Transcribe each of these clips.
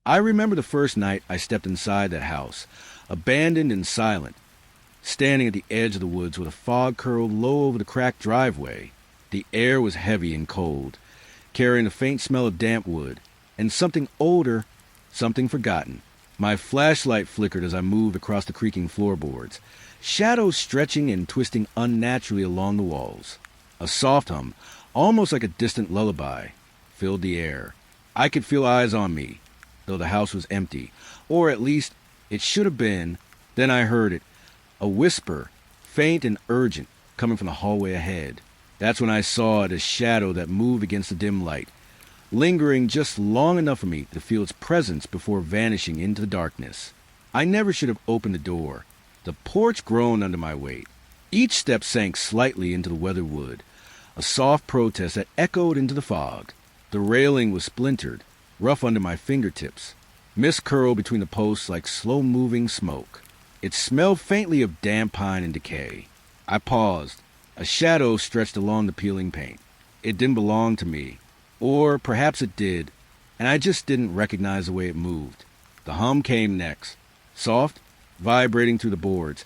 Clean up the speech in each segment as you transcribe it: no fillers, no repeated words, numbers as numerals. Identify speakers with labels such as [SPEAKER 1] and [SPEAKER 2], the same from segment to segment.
[SPEAKER 1] I remember the first night I stepped inside that house, abandoned and silent, standing at the edge of the woods with a fog curled low over the cracked driveway. The air was heavy and cold, carrying a faint smell of damp wood, and something older, something forgotten. My flashlight flickered as I moved across the creaking floorboards, shadows stretching and twisting unnaturally along the walls. A soft hum, almost like a distant lullaby, filled the air. I could feel eyes on me, though the house was empty, or at least it should have been. Then I heard it, a whisper, faint and urgent, coming from the hallway ahead. That's when I saw it, a shadow that moved against the dim light, lingering just long enough for me to feel its presence before vanishing into the darkness. I never should have opened the door. The porch groaned under my weight. Each step sank slightly into the weathered wood, a soft protest that echoed into the fog. The railing was splintered, rough under my fingertips. Mist curled between the posts like slow-moving smoke. It smelled faintly of damp pine and decay. I paused. A shadow stretched along the peeling paint. It didn't belong to me. Or perhaps it did, and I just didn't recognize the way it moved. The hum came next, soft, vibrating through the boards,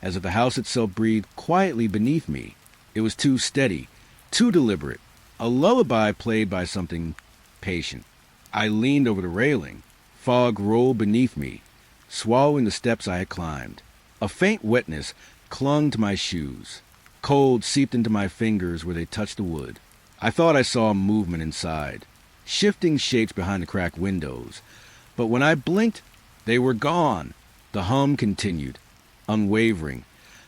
[SPEAKER 1] as if the house itself breathed quietly beneath me. It was too steady, too deliberate, a lullaby played by something patient. I leaned over the railing. Fog rolled beneath me, swallowing the steps I had climbed. A faint wetness clung to my shoes. Cold seeped into my fingers where they touched the wood. I thought I saw movement inside, shifting shapes behind the cracked windows. But when I blinked, they were gone. The hum continued, unwavering,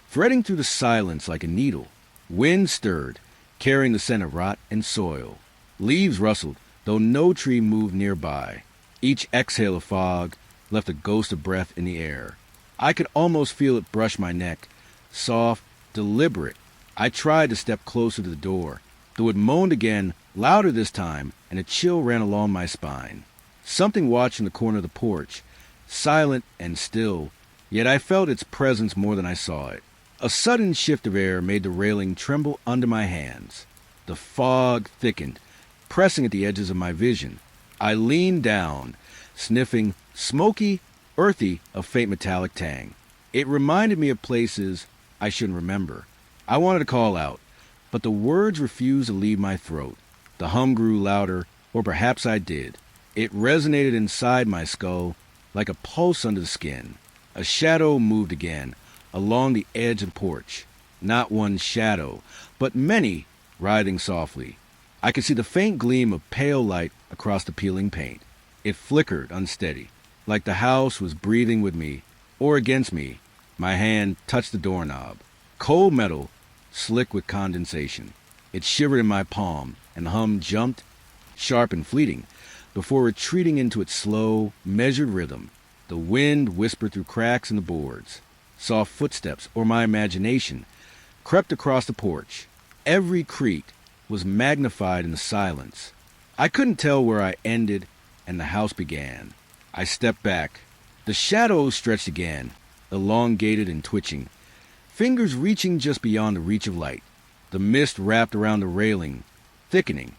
[SPEAKER 1] threading through the silence like a needle. Wind stirred, carrying the scent of rot and soil. Leaves rustled, though no tree moved nearby. Each exhale of fog left a ghost of breath in the air. I could almost feel it brush my neck, soft, deliberate. I tried to step closer to the door, though it moaned again, louder this time, and a chill ran along my spine. Something watched in the corner of the porch, silent and still, yet I felt its presence more than I saw it. A sudden shift of air made the railing tremble under my hands. The fog thickened, pressing at the edges of my vision. I leaned down, sniffing, smoky, earthy, a faint metallic tang. It reminded me of places I shouldn't remember. I wanted to call out, but the words refused to leave my throat. The hum grew louder, or perhaps I did. It resonated inside my skull like a pulse under the skin. A shadow moved again, along the edge of the porch. Not one shadow, but many, writhing softly. I could see the faint gleam of pale light across the peeling paint. It flickered unsteady, like the house was breathing with me, or against me. My hand touched the doorknob. Cold metal, slick with condensation. It shivered in my palm, and the hum jumped, sharp and fleeting, before retreating into its slow, measured rhythm. The wind whispered through cracks in the boards. Soft footsteps, or my imagination, crept across the porch. Every creak was magnified in the silence. I couldn't tell where I ended and the house began. I stepped back. The shadows stretched again, elongated and twitching, fingers reaching just beyond the reach of light. The mist wrapped around the railing, thickening,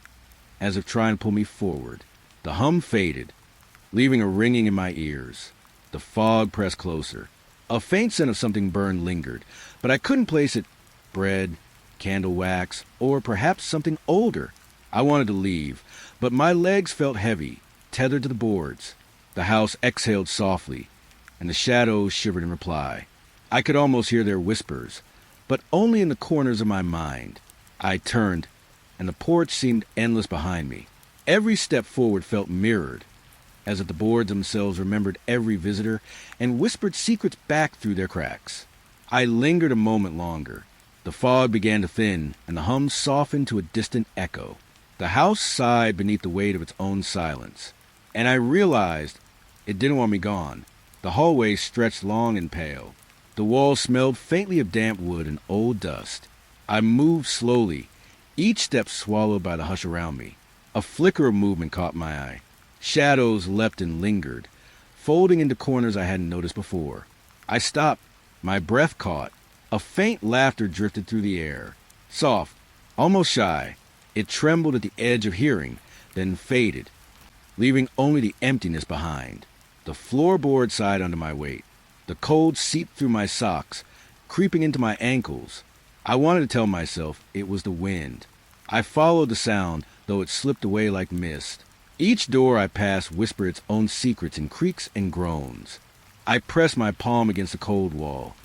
[SPEAKER 1] as if trying to pull me forward. The hum faded, leaving a ringing in my ears. The fog pressed closer. A faint scent of something burned lingered, but I couldn't place it. Bread, candle wax, or perhaps something older. I wanted to leave, but my legs felt heavy, tethered to the boards. The house exhaled softly, and the shadows shivered in reply. I could almost hear their whispers, but only in the corners of my mind. I turned, and the porch seemed endless behind me. Every step forward felt mirrored, as if the boards themselves remembered every visitor and whispered secrets back through their cracks. I lingered a moment longer. The fog began to thin, and the hum softened to a distant echo. The house sighed beneath the weight of its own silence, and I realized it didn't want me gone. The hallway stretched long and pale. The walls smelled faintly of damp wood and old dust. I moved slowly, each step swallowed by the hush around me. A flicker of movement caught my eye. Shadows leapt and lingered, folding into corners I hadn't noticed before. I stopped. My breath caught. A faint laughter drifted through the air. Soft, almost shy. It trembled at the edge of hearing, then faded. leaving only the emptiness behind. The floorboard sighed under my weight. The cold seeped through my socks, creeping into my ankles. I wanted to tell myself it was the wind. I followed the sound, though it slipped away like mist. Each door I passed whispered its own secrets in creaks and groans. I pressed my palm against the cold wall,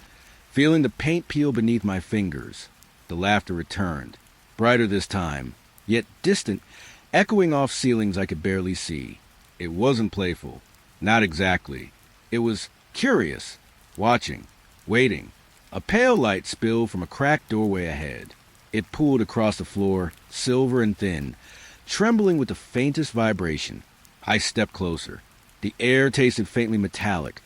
[SPEAKER 1] feeling the paint peel beneath my fingers. The laughter returned, brighter this time, yet distant, echoing off ceilings I could barely see. It wasn't playful. Not exactly. It was curious, watching, waiting. A pale light spilled from a cracked doorway ahead. It pooled across the floor, silver and thin, trembling with the faintest vibration. I stepped closer. The air tasted faintly metallic,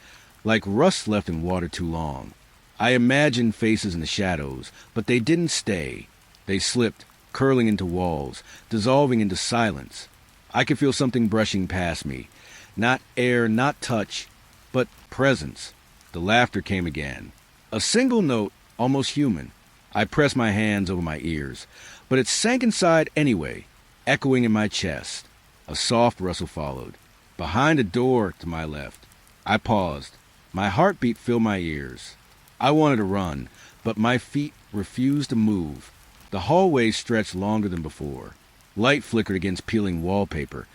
[SPEAKER 1] like rust left in water too long. I imagined faces in the shadows, but they didn't stay. They slipped, curling into walls, dissolving into silence. I could feel something brushing past me. Not air, not touch, but presence. The laughter came again. A single note, almost human. I pressed my hands over my ears, but it sank inside anyway, echoing in my chest. A soft rustle followed. Behind a door to my left. I paused. My heartbeat filled my ears. I wanted to run, but my feet refused to move. The hallway stretched longer than before. Light flickered against peeling wallpaper,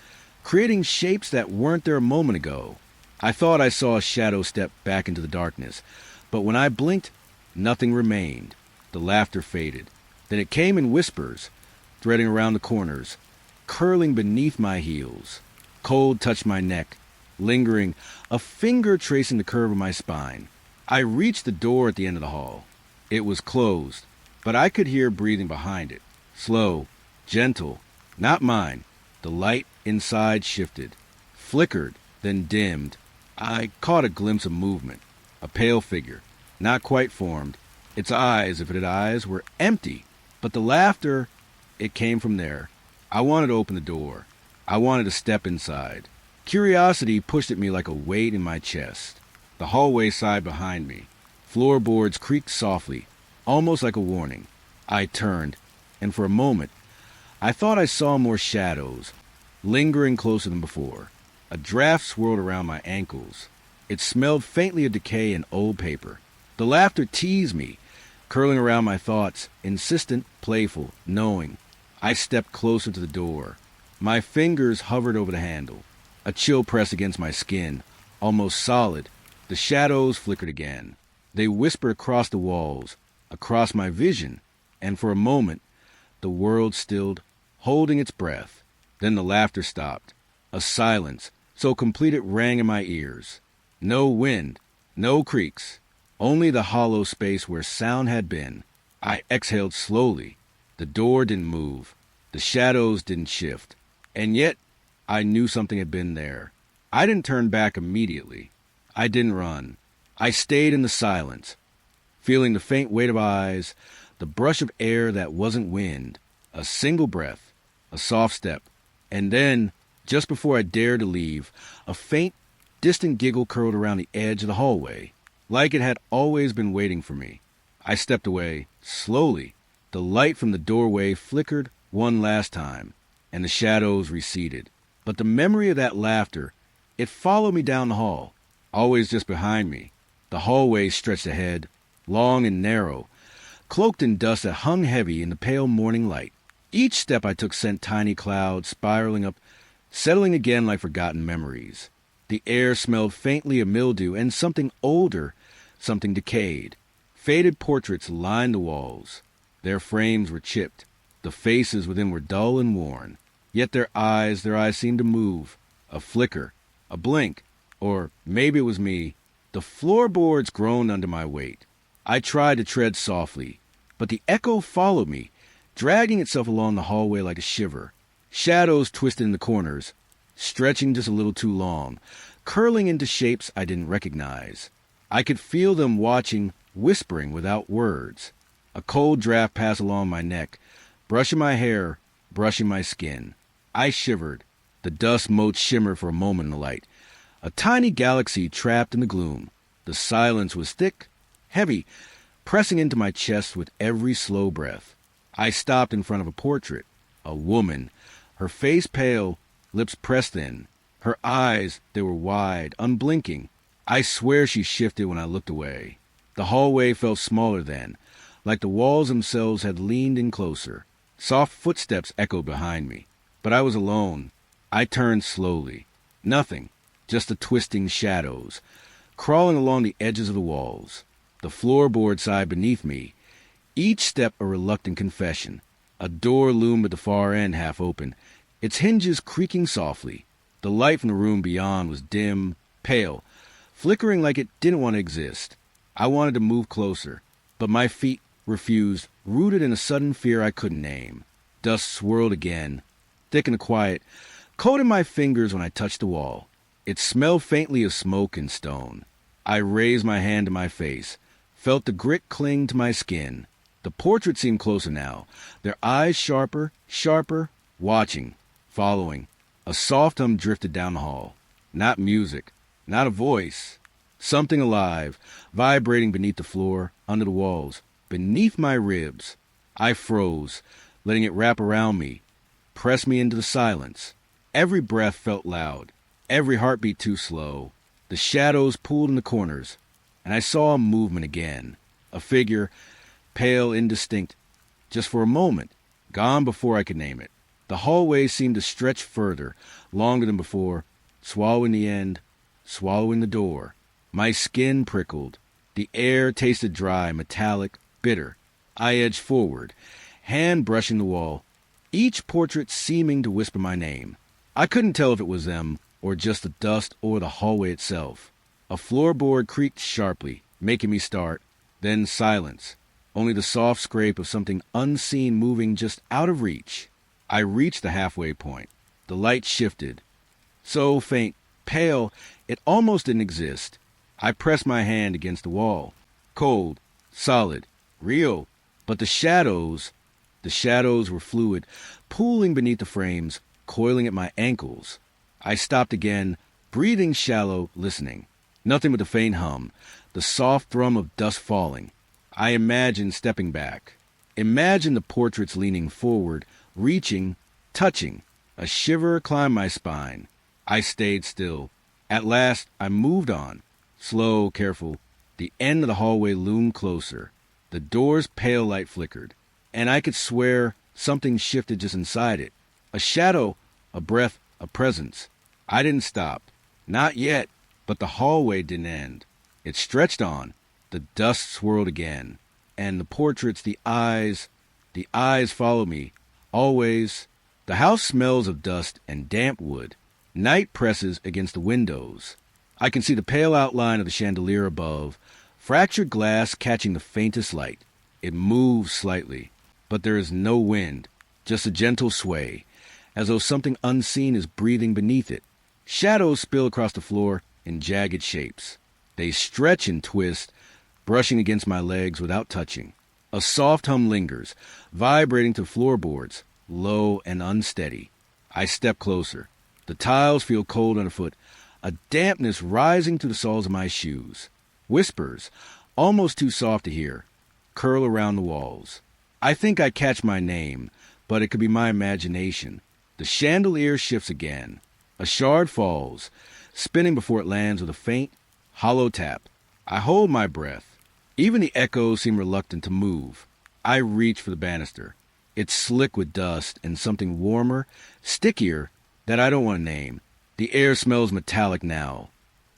[SPEAKER 1] creating shapes that weren't there a moment ago. I thought I saw a shadow step back into the darkness, but when I blinked, nothing remained. The laughter faded. Then it came in whispers, threading around the corners, curling beneath my heels. Cold touched my neck, lingering, a finger tracing the curve of my spine. I reached the door at the end of the hall. It was closed, but I could hear breathing behind it. Slow, gentle, not mine. The light inside shifted, flickered, then dimmed. I caught a glimpse of movement. A pale figure, not quite formed. Its eyes, if it had eyes, were empty. But the laughter, it came from there. I wanted to open the door. I wanted to step inside. Curiosity pushed at me like a weight in my chest. The hallway sighed behind me. Floorboards creaked softly, almost like a warning. I turned, and for a moment, I thought I saw more shadows, lingering closer than before. A draft swirled around my ankles. It smelled faintly of decay and old paper. The laughter teased me, curling around my thoughts, insistent, playful, knowing. I stepped closer to the door. My fingers hovered over the handle. A chill pressed against my skin, almost solid. The shadows flickered again. They whispered across the walls, across my vision, and for a moment, the world stilled, holding its breath. Then the laughter stopped. A silence, so complete it rang in my ears. No wind, no creaks, only the hollow space where sound had been. I exhaled slowly. The door didn't move. The shadows didn't shift. And yet, I knew something had been there. I didn't turn back immediately. I didn't run. I stayed in the silence, feeling the faint weight of eyes, the brush of air that wasn't wind, a single breath, a soft step, and then, just before I dared to leave, a faint, distant giggle curled around the edge of the hallway, like it had always been waiting for me. I stepped away, slowly. The light from the doorway flickered one last time, and the shadows receded. But the memory of that laughter, it followed me down the hall, always just behind me. The hallway stretched ahead, long and narrow, cloaked in dust that hung heavy in the pale morning light. Each step I took sent tiny clouds spiraling up, settling again like forgotten memories. The air smelled faintly of mildew and something older, something decayed. Faded portraits lined the walls. Their frames were chipped. The faces within were dull and worn. Yet their eyes seemed to move. A flicker, a blink, or maybe it was me. The floorboards groaned under my weight. I tried to tread softly, but the echo followed me, dragging itself along the hallway like a shiver. Shadows twisted in the corners, stretching just a little too long, curling into shapes I didn't recognize. I could feel them watching, whispering without words. A cold draft passed along my neck, brushing my hair, brushing my skin. I shivered. The dust motes shimmered for a moment in the light. A tiny galaxy trapped in the gloom. The silence was thick, heavy, pressing into my chest with every slow breath. I stopped in front of a portrait. A woman, her face pale, lips pressed in. Her eyes, they were wide, unblinking. I swear she shifted when I looked away. The hallway felt smaller then, like the walls themselves had leaned in closer. Soft footsteps echoed behind me, but I was alone. I turned slowly. Nothing, just the twisting shadows, crawling along the edges of the walls. The floorboard side beneath me, each step a reluctant confession. A door loomed at the far end, half open, its hinges creaking softly. The light from the room beyond was dim, pale, flickering like it didn't want to exist. I wanted to move closer, but my feet refused, rooted in a sudden fear I couldn't name. Dust swirled again, thick and quiet, coated my fingers when I touched the wall. It smelled faintly of smoke and stone. I raised my hand to my face, felt the grit cling to my skin. The portrait seemed closer now, their eyes sharper, watching, following. A soft hum drifted down the hall. Not music, not a voice. Something alive, vibrating beneath the floor, under the walls, beneath my ribs. I froze, letting it wrap around me, press me into the silence. Every breath felt loud, every heartbeat too slow. The shadows pooled in the corners, and I saw a movement again. A figure, pale, indistinct, just for a moment, gone before I could name it. The hallway seemed to stretch further, longer than before, swallowing the end, swallowing the door. My skin prickled. The air tasted dry, metallic, bitter. I edged forward, hand brushing the wall, each portrait seeming to whisper my name. I couldn't tell if it was them, or just the dust or the hallway itself. A floorboard creaked sharply, making me start, then silence, only the soft scrape of something unseen moving just out of reach. I reached the halfway point. The light shifted. So faint, pale, it almost didn't exist. I pressed my hand against the wall. Cold, solid, real. But the shadows were fluid, pooling beneath the frames, coiling at my ankles. I stopped again, breathing shallow, listening. Nothing but the faint hum, the soft thrum of dust falling. I imagined stepping back. Imagined the portraits leaning forward, reaching, touching. A shiver climbed my spine. I stayed still. At last, I moved on. Slow, careful. The end of the hallway loomed closer. The door's pale light flickered, and I could swear something shifted just inside it. A shadow, a breath, a presence. I didn't stop. Not yet. But the hallway didn't end. It stretched on. The dust swirled again. And the portraits, the eyes followed me. Always. The house smells of dust and damp wood. Night presses against the windows. I can see the pale outline of the chandelier above, fractured glass catching the faintest light. It moves slightly, but there is no wind, just a gentle sway, as though something unseen is breathing beneath it. Shadows spill across the floor in jagged shapes. They stretch and twist, brushing against my legs without touching. A soft hum lingers, vibrating to floorboards, low and unsteady. I step closer. The tiles feel cold underfoot, a dampness rising to the soles of my shoes. Whispers, almost too soft to hear, curl around the walls. I think I catch my name, but it could be my imagination. The chandelier shifts again. A shard falls, spinning before it lands with a faint, hollow tap. I hold my breath. Even the echoes seem reluctant to move. I reach for the banister. It's slick with dust and something warmer, stickier, that I don't want to name. The air smells metallic now,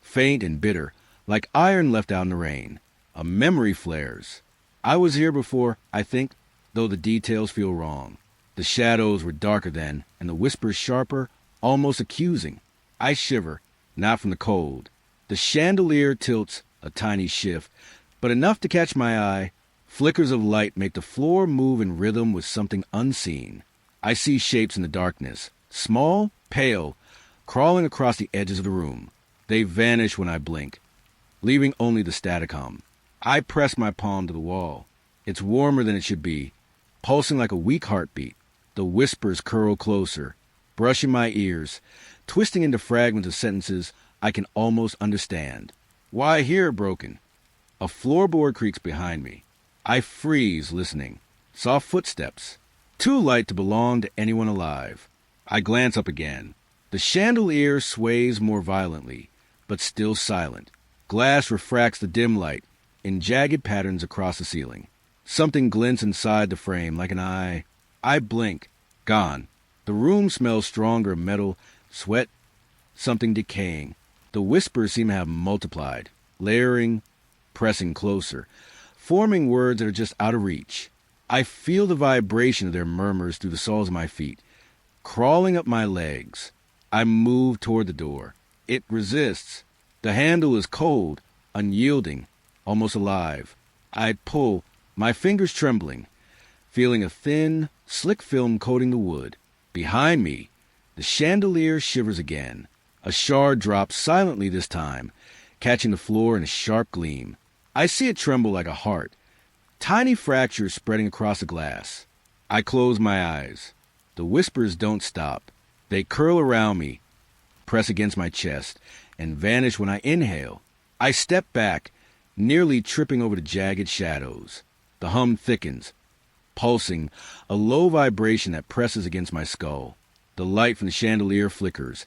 [SPEAKER 1] faint and bitter, like iron left out in the rain. A memory flares. I was here before, I think, though the details feel wrong. The shadows were darker then, and the whispers sharper, almost accusing. I shiver, not from the cold. The chandelier tilts a tiny shift, but enough to catch my eye. Flickers of light make the floor move in rhythm with something unseen. I see shapes in the darkness, small, pale, crawling across the edges of the room. They vanish when I blink, leaving only the static hum. I press my palm to the wall. It's warmer than it should be, pulsing like a weak heartbeat. The whispers curl closer, brushing my ears, twisting into fragments of sentences I can almost understand. Why here, broken? A floorboard creaks behind me. I freeze, listening. Soft footsteps, too light to belong to anyone alive. I glance up again. The chandelier sways more violently, but still silent. Glass refracts the dim light in jagged patterns across the ceiling. Something glints inside the frame like an eye. I blink. Gone. The room smells stronger of metal, sweat, something decaying. The whispers seem to have multiplied, layering, pressing closer, forming words that are just out of reach. I feel the vibration of their murmurs through the soles of my feet, crawling up my legs. I move toward the door. It resists. The handle is cold, unyielding, almost alive. I pull, my fingers trembling, feeling a thin, slick film coating the wood. Behind me, the chandelier shivers again. A shard drops silently this time, catching the floor in a sharp gleam. I see it tremble like a heart, tiny fractures spreading across the glass. I close my eyes. The whispers don't stop. They curl around me, press against my chest, and vanish when I inhale. I step back, nearly tripping over the jagged shadows. The hum thickens, pulsing, a low vibration that presses against my skull. The light from the chandelier flickers,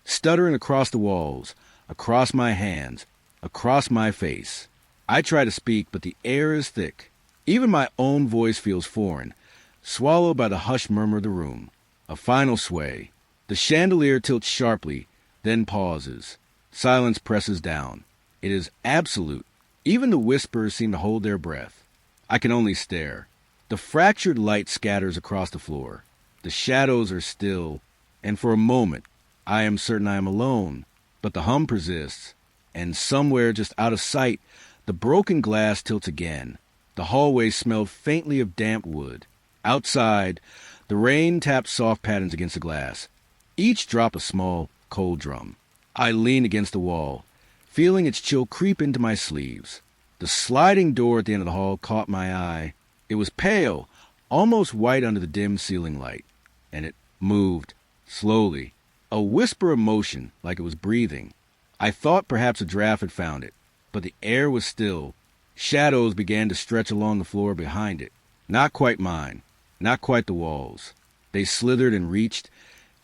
[SPEAKER 1] stuttering across the walls, across my hands, across my face. I try to speak, but the air is thick. Even my own voice feels foreign, swallowed by the hushed murmur of the room. A final sway. The chandelier tilts sharply, then pauses. Silence presses down. It is absolute. Even the whispers seem to hold their breath. I can only stare. The fractured light scatters across the floor. The shadows are still, and for a moment, I am certain I am alone. But the hum persists, and somewhere just out of sight, the broken glass tilts again. The hallway smelled faintly of damp wood. Outside, the rain tapped soft patterns against the glass, each drop a small, cold drum. I lean against the wall, feeling its chill creep into my sleeves. The sliding door at the end of the hall caught my eye. It was pale, almost white under the dim ceiling light, and it moved, slowly, a whisper of motion like it was breathing. I thought perhaps a draft had found it, but the air was still. Shadows began to stretch along the floor behind it. Not quite mine, not quite the walls. They slithered and reached,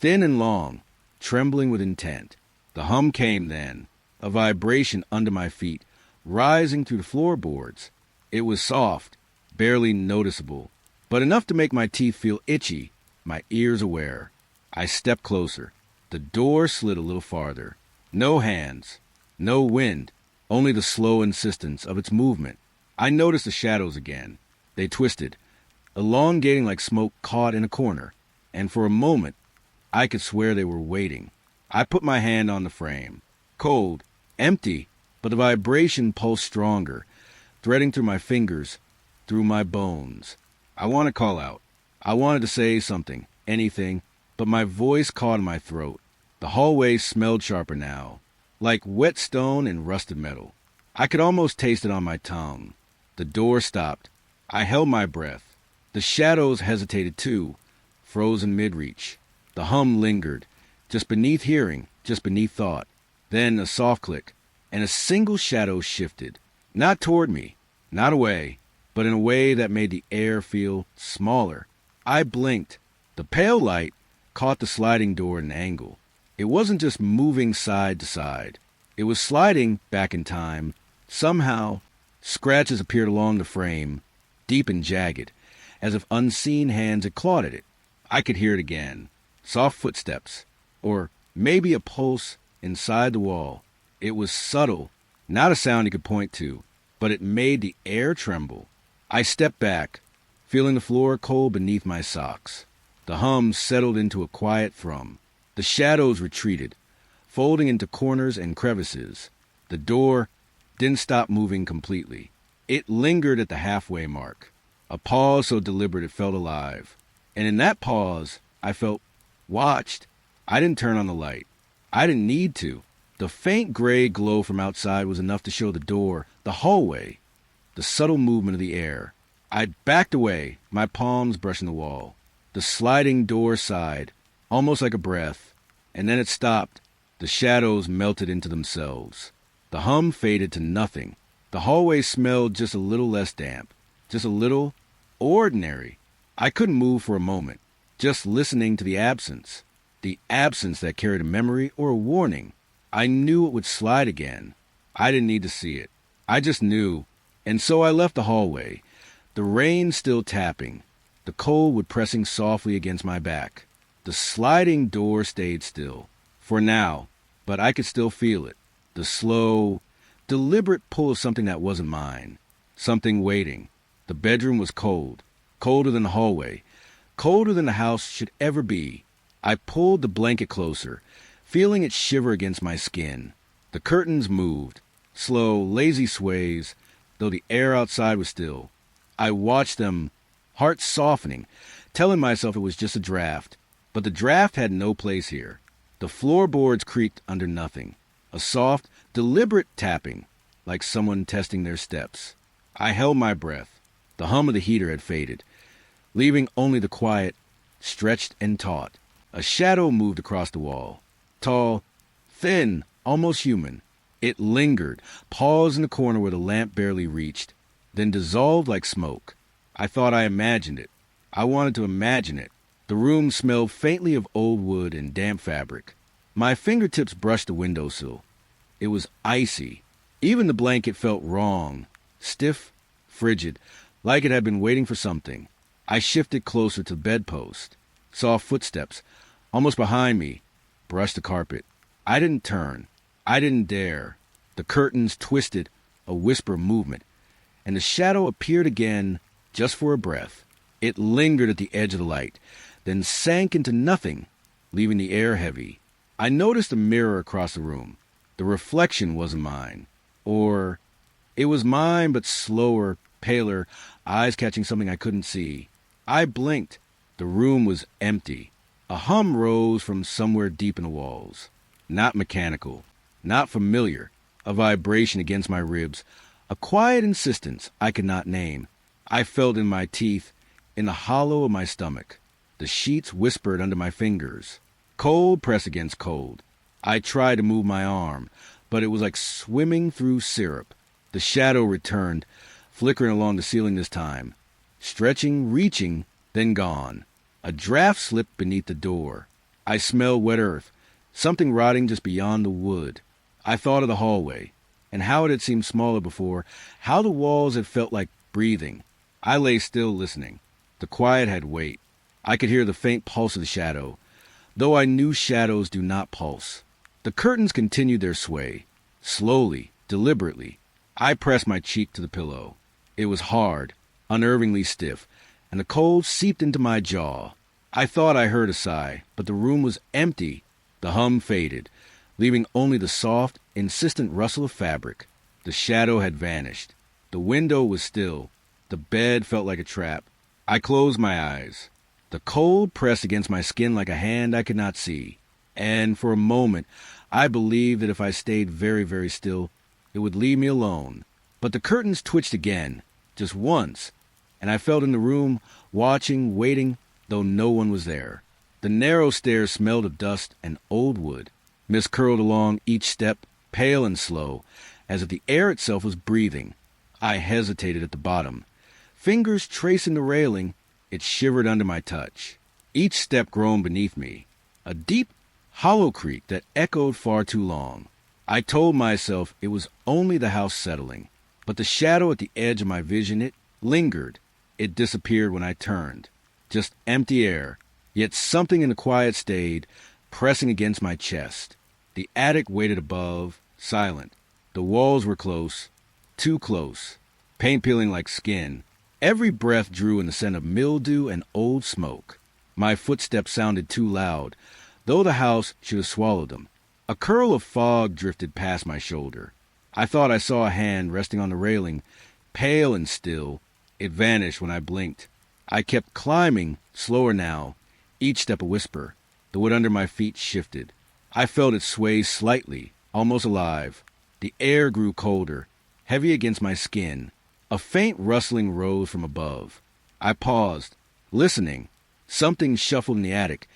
[SPEAKER 1] thin and long, trembling with intent. The hum came then, a vibration under my feet, rising through the floorboards. It was soft, barely noticeable, but enough to make my teeth feel itchy, my ears aware. I stepped closer. The door slid a little farther. No hands, no wind, only the slow insistence of its movement. I noticed the shadows again. They twisted, elongating like smoke caught in a corner, and for a moment, I could swear they were waiting. I put my hand on the frame. Cold, empty, but the vibration pulsed stronger, threading through my fingers, through my bones. I want to call out. I wanted to say something, anything, but my voice caught in my throat. The hallway smelled sharper now, like wet stone and rusted metal. I could almost taste it on my tongue. The door stopped. I held my breath. The shadows hesitated too, frozen mid-reach. The hum lingered, just beneath hearing, just beneath thought. Then a soft click, and a single shadow shifted. Not toward me, not away, but in a way that made the air feel smaller. I blinked. The pale light caught the sliding door at an angle. It wasn't just moving side to side. It was sliding back in time. Somehow, scratches appeared along the frame, deep and jagged, as if unseen hands had clawed at it. I could hear it again. Soft footsteps, or maybe a pulse inside the wall. It was subtle, not a sound you could point to, but it made the air tremble. I stepped back, feeling the floor cold beneath my socks. The hum settled into a quiet thrum. The shadows retreated, folding into corners and crevices. The door didn't stop moving completely. It lingered at the halfway mark, a pause so deliberate it felt alive. And in that pause, I felt watched. I didn't turn on the light. I didn't need to. The faint gray glow from outside was enough to show the door, the hallway, the subtle movement of the air. I backed away, my palms brushing the wall. The sliding door sighed, almost like a breath, and then it stopped. The shadows melted into themselves. The hum faded to nothing. The hallway smelled just a little less damp, just a little ordinary. I couldn't move for a moment, just listening to the absence. the absence that carried a memory or a warning. I knew it would slide again. I didn't need to see it. I just knew. And so I left the hallway, the rain still tapping, the cold wood pressing softly against my back. The sliding door stayed still, for now, but I could still feel it. The slow, deliberate pull of something that wasn't mine. Something waiting. The bedroom was cold, colder than the hallway, colder than the house should ever be. I pulled the blanket closer, feeling it shiver against my skin. The curtains moved, slow, lazy sways, though the air outside was still. I watched them, heart softening, telling myself it was just a draft. But the draft had no place here. The floorboards creaked under nothing. A soft, deliberate tapping, like someone testing their steps. I held my breath. The hum of the heater had faded, leaving only the quiet, stretched and taut. A shadow moved across the wall. Tall, thin, almost human. It lingered, paused in the corner where the lamp barely reached, then dissolved like smoke. I thought I imagined it. I wanted to imagine it. The room smelled faintly of old wood and damp fabric. My fingertips brushed the windowsill. It was icy. Even the blanket felt wrong, stiff, frigid, like it had been waiting for something. I shifted closer to the bedpost, saw footsteps, almost behind me, brushed the carpet. I didn't turn. I didn't dare. The curtains twisted, a whisper movement, and the shadow appeared again, just for a breath. It lingered at the edge of the light, then sank into nothing, leaving the air heavy. I noticed a mirror across the room. The reflection wasn't mine. Or it was mine, but slower, paler, eyes catching something I couldn't see. I blinked. The room was empty. A hum rose from somewhere deep in the walls. Not mechanical, not familiar. A vibration against my ribs. A quiet insistence I could not name. I felt in my teeth, in the hollow of my stomach. The sheets whispered under my fingers. Cold pressed against cold. I tried to move my arm, but it was like swimming through syrup. The shadow returned, flickering along the ceiling this time. Stretching, reaching, then gone. A draft slipped beneath the door. I smelled wet earth, something rotting just beyond the wood. I thought of the hallway, and how it had seemed smaller before, how the walls had felt like breathing. I lay still listening. The quiet had weight. I could hear the faint pulse of the shadow, though I knew shadows do not pulse. The curtains continued their sway, slowly, deliberately. I pressed my cheek to the pillow. It was hard, unnervingly stiff, and the cold seeped into my jaw. I thought I heard a sigh, but the room was empty. The hum faded, leaving only the soft, insistent rustle of fabric. The shadow had vanished. The window was still. The bed felt like a trap. I closed my eyes. The cold pressed against my skin like a hand I could not see. And for a moment, I believed that if I stayed very, very still, it would leave me alone. But the curtains twitched again, just once, and I felt in the room, watching, waiting, though no one was there. The narrow stairs smelled of dust and old wood. Mist curled along each step, pale and slow, as if the air itself was breathing. I hesitated at the bottom. Fingers tracing the railing, it shivered under my touch. Each step groaned beneath me, a deep, hollow creak that echoed far too long. I told myself it was only the house settling, but the shadow at the edge of my vision, it lingered. It disappeared when I turned. Just empty air, yet something in the quiet stayed, pressing against my chest. The attic waited above, silent. The walls were close, too close, paint peeling like skin. Every breath drew in the scent of mildew and old smoke. My footsteps sounded too loud, though the house should have swallowed them. A curl of fog drifted past my shoulder. I thought I saw a hand resting on the railing, pale and still. It vanished when I blinked. I kept climbing, slower now, each step a whisper. The wood under my feet shifted. I felt it sway slightly, almost alive. The air grew colder, heavy against my skin. A faint rustling rose from above. I paused, listening. Something shuffled in the attic,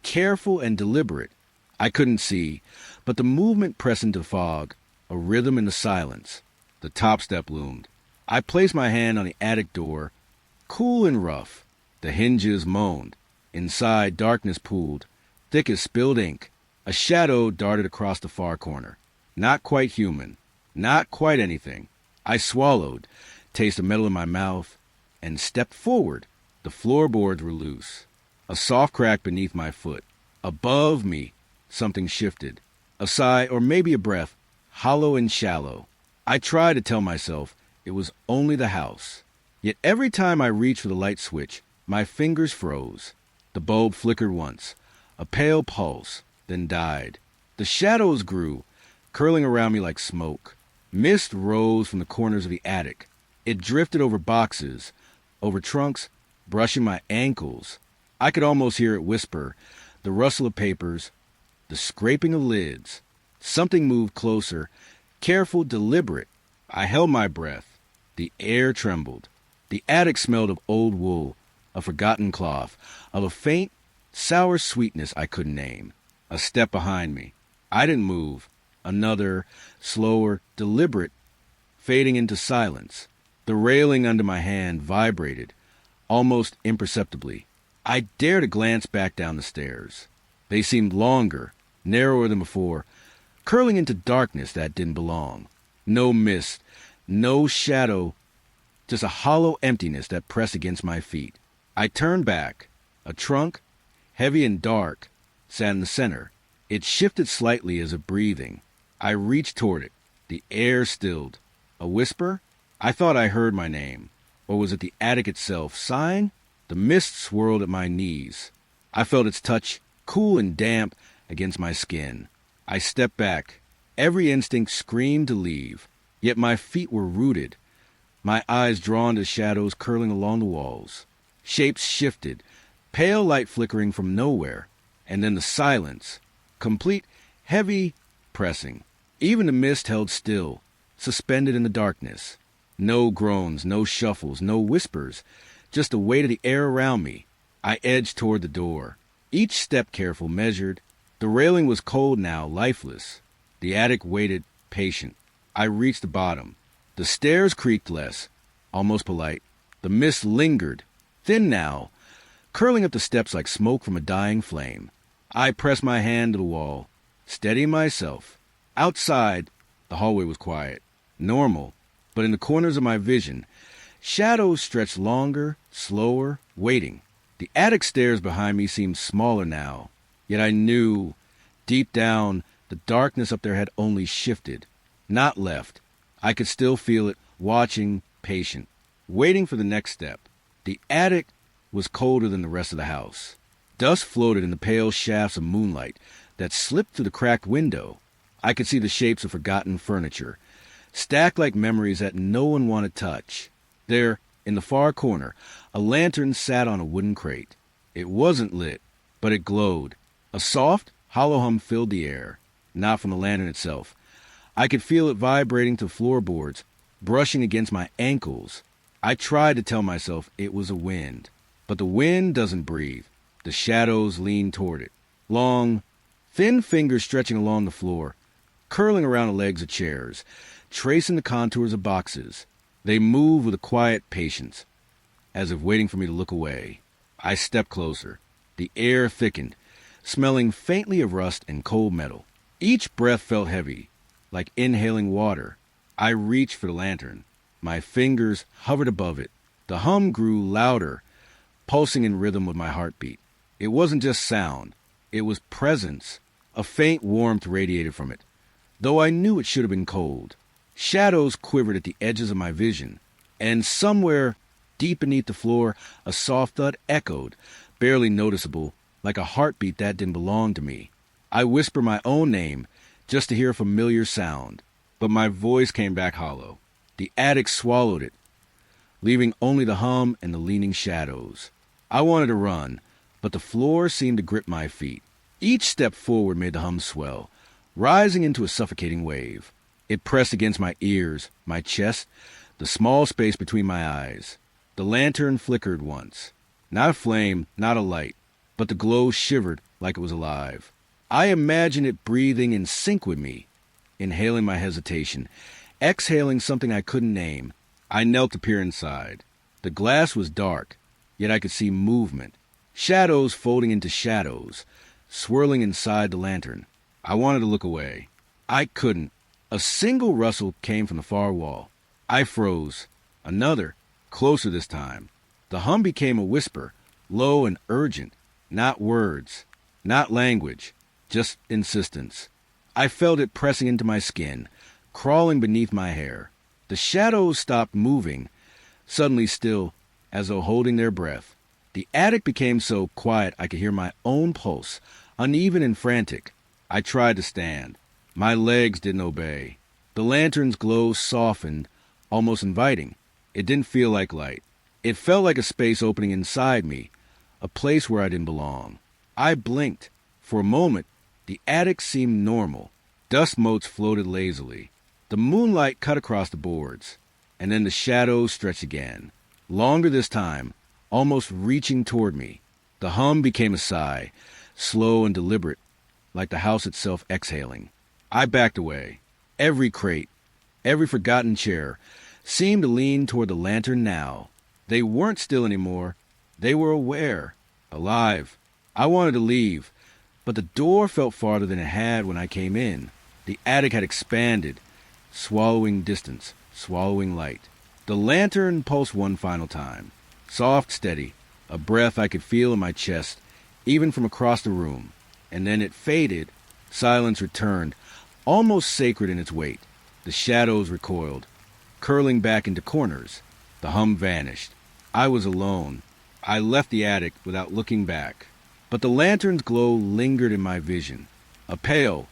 [SPEAKER 1] careful and deliberate. I couldn't see, but the movement pressed into fog, a rhythm in the silence. The top step loomed. I placed my hand on the attic door, cool and rough. The hinges moaned. Inside, darkness pooled, thick as spilled ink. A shadow darted across the far corner. Not quite human. Not quite anything. I swallowed, taste of metal in my mouth, and stepped forward. The floorboards were loose. A soft crack beneath my foot. Above me, something shifted. A sigh, or maybe a breath, hollow and shallow. I tried to tell myself it was only the house. Yet every time I reached for the light switch, my fingers froze. The bulb flickered once, a pale pulse, then died. The shadows grew, curling around me like smoke. Mist rose from the corners of the attic. It drifted over boxes, over trunks, brushing my ankles. I could almost hear it whisper, the rustle of papers, the scraping of lids. Something moved closer, careful, deliberate. I held my breath. The air trembled. The attic smelled of old wool, of forgotten cloth, of a faint, sour sweetness I couldn't name. A step behind me. I didn't move. Another, slower, deliberate, fading into silence. The railing under my hand vibrated, almost imperceptibly. I dared to glance back down the stairs. They seemed longer, narrower than before, curling into darkness that didn't belong. No mist, no shadow, just a hollow emptiness that pressed against my feet. I turned back. A trunk, heavy and dark, sat in the center. It shifted slightly as if breathing. I reached toward it. The air stilled. A whisper? I thought I heard my name. Or was it the attic itself sighing? The mist swirled at my knees. I felt its touch, cool and damp, against my skin. I stepped back. Every instinct screamed to leave. Yet my feet were rooted, my eyes drawn to shadows curling along the walls. Shapes shifted, pale light flickering from nowhere, and then the silence, complete, heavy, pressing. Even the mist held still, suspended in the darkness. No groans, no shuffles, no whispers, just the weight of the air around me. I edged toward the door, each step careful, measured. The railing was cold now, lifeless. The attic waited, patient. I reached the bottom. The stairs creaked less, almost polite. The mist lingered, thin now, curling up the steps like smoke from a dying flame. I pressed my hand to the wall, steadying myself. Outside, the hallway was quiet, normal, but in the corners of my vision, shadows stretched longer, slower, waiting. The attic stairs behind me seemed smaller now, yet I knew, deep down, the darkness up there had only shifted, not left. I could still feel it, watching, patient, waiting for the next step. The attic was colder than the rest of the house. Dust floated in the pale shafts of moonlight that slipped through the cracked window. I could see the shapes of forgotten furniture, stacked like memories that no one wanted to touch. There, in the far corner, a lantern sat on a wooden crate. It wasn't lit, but it glowed. A soft, hollow hum filled the air, not from the lantern itself. I could feel it vibrating to floorboards, brushing against my ankles. I tried to tell myself it was a wind, but the wind doesn't breathe. The shadows leaned toward it, long, thin fingers stretching along the floor, curling around the legs of chairs, tracing the contours of boxes. They moved with a quiet patience, as if waiting for me to look away. I stepped closer. The air thickened, smelling faintly of rust and cold metal. Each breath felt heavy, like inhaling water. I reached for the lantern. My fingers hovered above it. The hum grew louder, pulsing in rhythm with my heartbeat. It wasn't just sound. It was presence. A faint warmth radiated from it, though I knew it should have been cold. Shadows quivered at the edges of my vision, and somewhere deep beneath the floor, a soft thud echoed, barely noticeable, like a heartbeat that didn't belong to me. I whispered my own name, just to hear a familiar sound, but my voice came back hollow. The attic swallowed it, leaving only the hum and the leaning shadows. I wanted to run, but the floor seemed to grip my feet. Each step forward made the hum swell, rising into a suffocating wave. It pressed against my ears, my chest, the small space between my eyes. The lantern flickered once. Not a flame, not a light, but the glow shivered like it was alive. I imagined it breathing in sync with me, inhaling my hesitation, exhaling something I couldn't name. I knelt to peer inside. The glass was dark, yet I could see movement. Shadows folding into shadows, swirling inside the lantern. I wanted to look away. I couldn't. A single rustle came from the far wall. I froze. Another, closer this time. The hum became a whisper, low and urgent. Not words, not language, just insistence. I felt it pressing into my skin, crawling beneath my hair. The shadows stopped moving, suddenly still, as though holding their breath. The attic became so quiet I could hear my own pulse, uneven and frantic. I tried to stand. My legs didn't obey. The lantern's glow softened, almost inviting. It didn't feel like light. It felt like a space opening inside me, a place where I didn't belong. I blinked. For a moment, the attic seemed normal. Dust motes floated lazily. The moonlight cut across the boards, and then the shadows stretched again. Longer this time, almost reaching toward me. The hum became a sigh, slow and deliberate, like the house itself exhaling. I backed away. Every crate, every forgotten chair, seemed to lean toward the lantern now. They weren't still anymore. They were aware, alive. I wanted to leave, but the door felt farther than it had when I came in. The attic had expanded, swallowing distance, swallowing light. The lantern pulsed one final time. Soft, steady, a breath I could feel in my chest, even from across the room. And then it faded. Silence returned, almost sacred in its weight. The shadows recoiled, curling back into corners. The hum vanished. I was alone. I left the attic without looking back. But the lantern's glow lingered in my vision. A pale,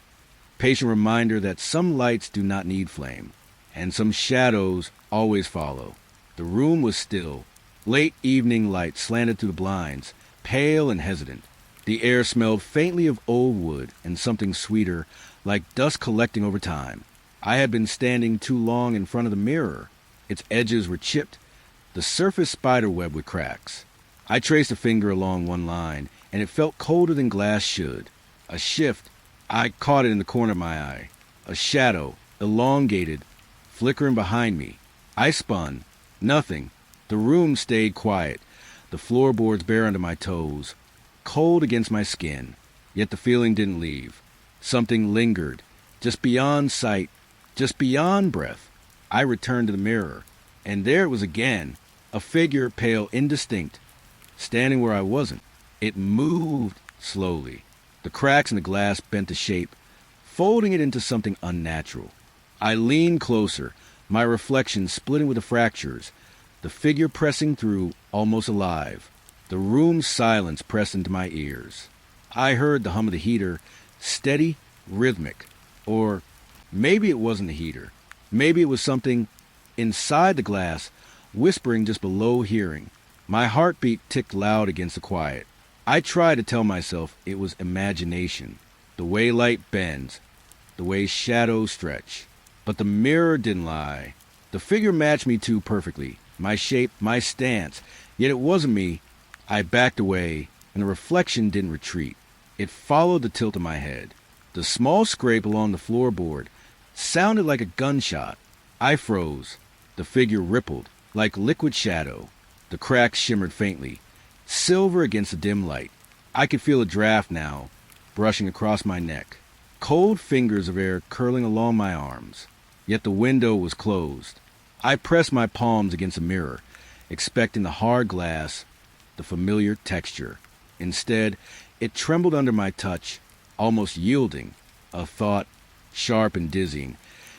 [SPEAKER 1] patient reminder that some lights do not need flame, and some shadows always follow. The room was still. Late evening light slanted through the blinds, pale and hesitant. The air smelled faintly of old wood and something sweeter, like dust collecting over time. I had been standing too long in front of the mirror. Its edges were chipped, the surface spiderweb with cracks. I traced a finger along one line, and it felt colder than glass should. A shift. I caught it in the corner of my eye. A shadow, elongated, flickering behind me. I spun. Nothing. The room stayed quiet, the floorboards bare under my toes, cold against my skin. Yet the feeling didn't leave. Something lingered, just beyond sight, just beyond breath. I returned to the mirror, and there it was again, a figure pale indistinct, standing where I wasn't. It moved slowly. The cracks in the glass bent to shape, folding it into something unnatural. I leaned closer, my reflection splitting with the fractures, the figure pressing through, almost alive. The room's silence pressed into my ears. I heard the hum of the heater, steady, rhythmic. Or maybe it wasn't the heater. Maybe it was something inside the glass, whispering just below hearing. My heartbeat ticked loud against the quiet. I tried to tell myself it was imagination, the way light bends, the way shadows stretch. But the mirror didn't lie. The figure matched me too perfectly, my shape, my stance. Yet it wasn't me. I backed away, and the reflection didn't retreat. It followed the tilt of my head. The small scrape along the floorboard sounded like a gunshot. I froze. The figure rippled, like liquid shadow. The cracks shimmered faintly, silver against the dim light. I could feel a draft now, brushing across my neck. Cold fingers of air curling along my arms. Yet the window was closed. I pressed my palms against the mirror, expecting the hard glass, the familiar texture. Instead, it trembled under my touch, almost yielding. A thought, sharp and dizzying.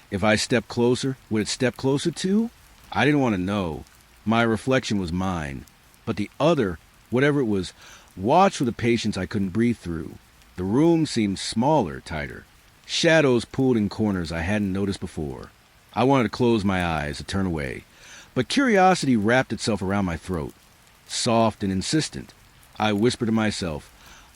[SPEAKER 1] If I stepped closer, would it step closer too? I didn't want to know. My reflection was mine. But the other, whatever it was, watched with a patience I couldn't breathe through. The room seemed smaller, tighter. Shadows pulled in corners I hadn't noticed before. I wanted to close my eyes, to turn away. But curiosity wrapped itself around my throat, soft and insistent. I whispered to myself,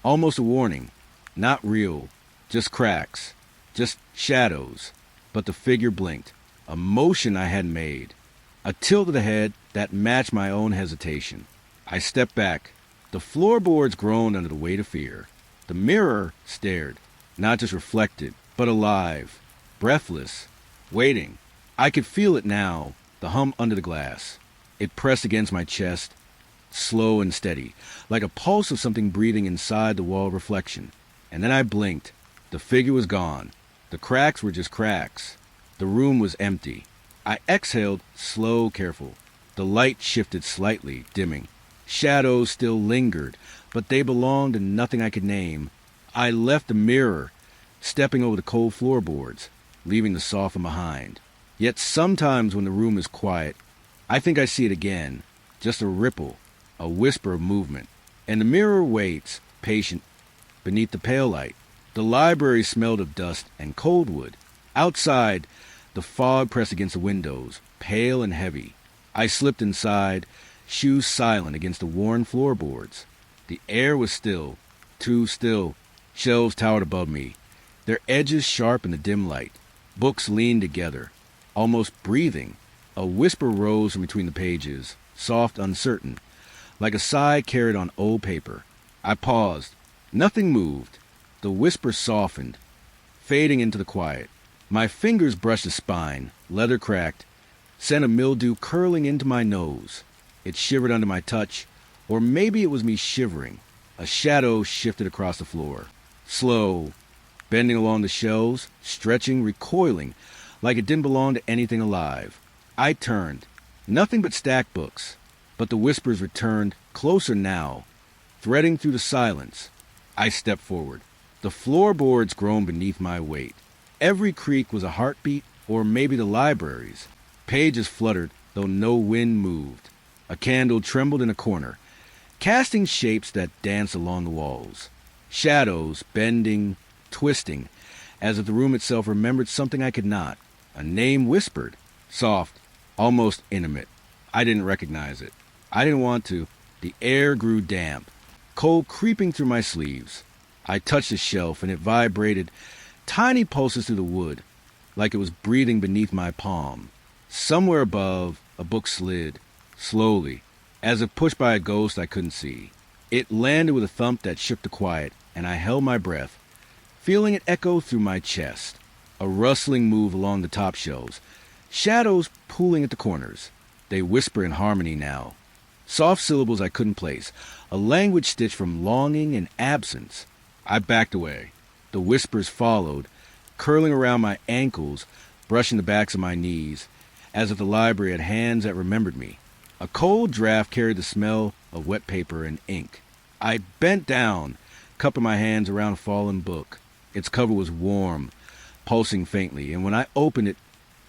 [SPEAKER 1] almost a warning. Not real, just cracks, just shadows. But the figure blinked, a motion I hadn't made, a tilt of the head that matched my own hesitation. I stepped back. The floorboards groaned under the weight of fear. The mirror stared, not just reflected, but alive, breathless, waiting. I could feel it now, the hum under the glass. It pressed against my chest, slow and steady, like a pulse of something breathing inside the wall reflection. And then I blinked. The figure was gone. The cracks were just cracks. The room was empty. I exhaled, slow, careful. The light shifted slightly, dimming. Shadows still lingered, but they belonged to nothing I could name. I left the mirror, stepping over the cold floorboards, leaving the soft one behind. Yet sometimes when the room is quiet, I think I see it again. Just a ripple, a whisper of movement. And the mirror waits, patient, beneath the pale light. The library smelled of dust and cold wood. Outside, the fog pressed against the windows, pale and heavy. I slipped inside, shoes silent against the worn floorboards. The air was still, too still. Shelves towered above me, their edges sharp in the dim light. Books leaned together, almost breathing. A whisper rose from between the pages, soft, uncertain, like a sigh carried on old paper. I paused. Nothing moved. The whisper softened, fading into the quiet. My fingers brushed the spine, leather cracked, scent of mildew curling into my nose. It shivered under my touch, or maybe it was me shivering. A shadow shifted across the floor, slow, bending along the shelves, stretching, recoiling, like it didn't belong to anything alive. I turned. Nothing but stacked books, but the whispers returned, closer now, threading through the silence. I stepped forward. The floorboards groaned beneath my weight. Every creak was a heartbeat, or maybe the library's. Pages fluttered, though no wind moved. A candle trembled in a corner, casting shapes that danced along the walls. Shadows, bending, twisting, as if the room itself remembered something I could not. A name whispered, soft, almost intimate. I didn't recognize it. I didn't want to. The air grew damp, cold creeping through my sleeves. I touched the shelf, and it vibrated, tiny pulses through the wood, like it was breathing beneath my palm. Somewhere above, a book slid, slowly, as if pushed by a ghost I couldn't see. It landed with a thump that shook the quiet, and I held my breath, feeling it echo through my chest. A rustling move along the top shelves, shadows pooling at the corners. They whisper in harmony now. Soft syllables I couldn't place, a language stitched from longing and absence. I backed away. The whispers followed, curling around my ankles, brushing the backs of my knees, as if the library had hands that remembered me. A cold draft carried the smell of wet paper and ink. I bent down, cupping my hands around a fallen book. Its cover was warm, pulsing faintly, and when I opened it,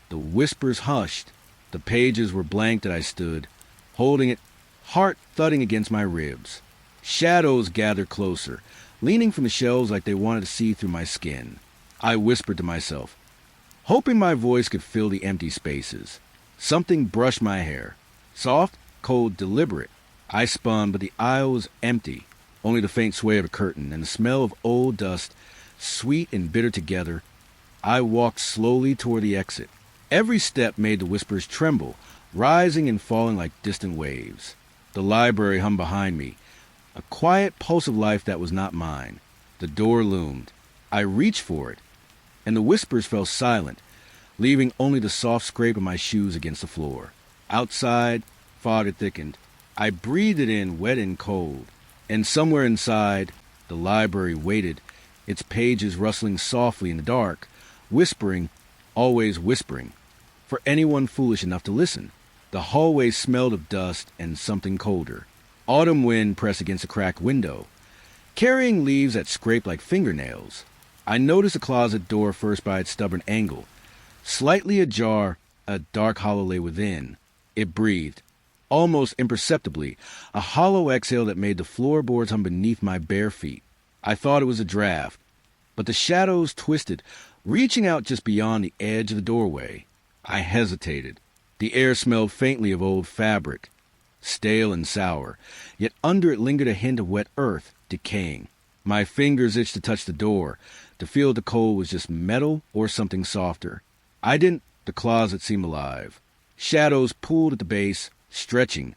[SPEAKER 1] the whispers hushed. The pages were blank as I stood, holding it, heart thudding against my ribs. Shadows gathered closer, leaning from the shelves like they wanted to see through my skin. I whispered to myself, hoping my voice could fill the empty spaces. Something brushed my hair. Soft, cold, deliberate. I spun, but the aisle was empty. Only the faint sway of a curtain and the smell of old dust, sweet and bitter together. I walked slowly toward the exit. Every step made the whispers tremble, rising and falling like distant waves. The library hummed behind me, a quiet pulse of life that was not mine. The door loomed. I reached for it, and the whispers fell silent, leaving only the soft scrape of my shoes against the floor. Outside, fog had thickened. I breathed it in, wet and cold. And somewhere inside, the library waited, its pages rustling softly in the dark, whispering, always whispering, for anyone foolish enough to listen. The hallway smelled of dust and something colder. Autumn wind pressed against a cracked window, carrying leaves that scraped like fingernails. I noticed the closet door first by its stubborn angle. Slightly ajar, a dark hollow lay within. It breathed, almost imperceptibly, a hollow exhale that made the floorboards hum beneath my bare feet. I thought it was a draft, but the shadows twisted, reaching out just beyond the edge of the doorway. I hesitated. The air smelled faintly of old fabric, stale and sour, yet under it lingered a hint of wet earth, decaying. My fingers itched to touch the door, to feel the cold was just metal or something softer. I didn't. The closet seemed alive. Shadows pooled at the base, stretching,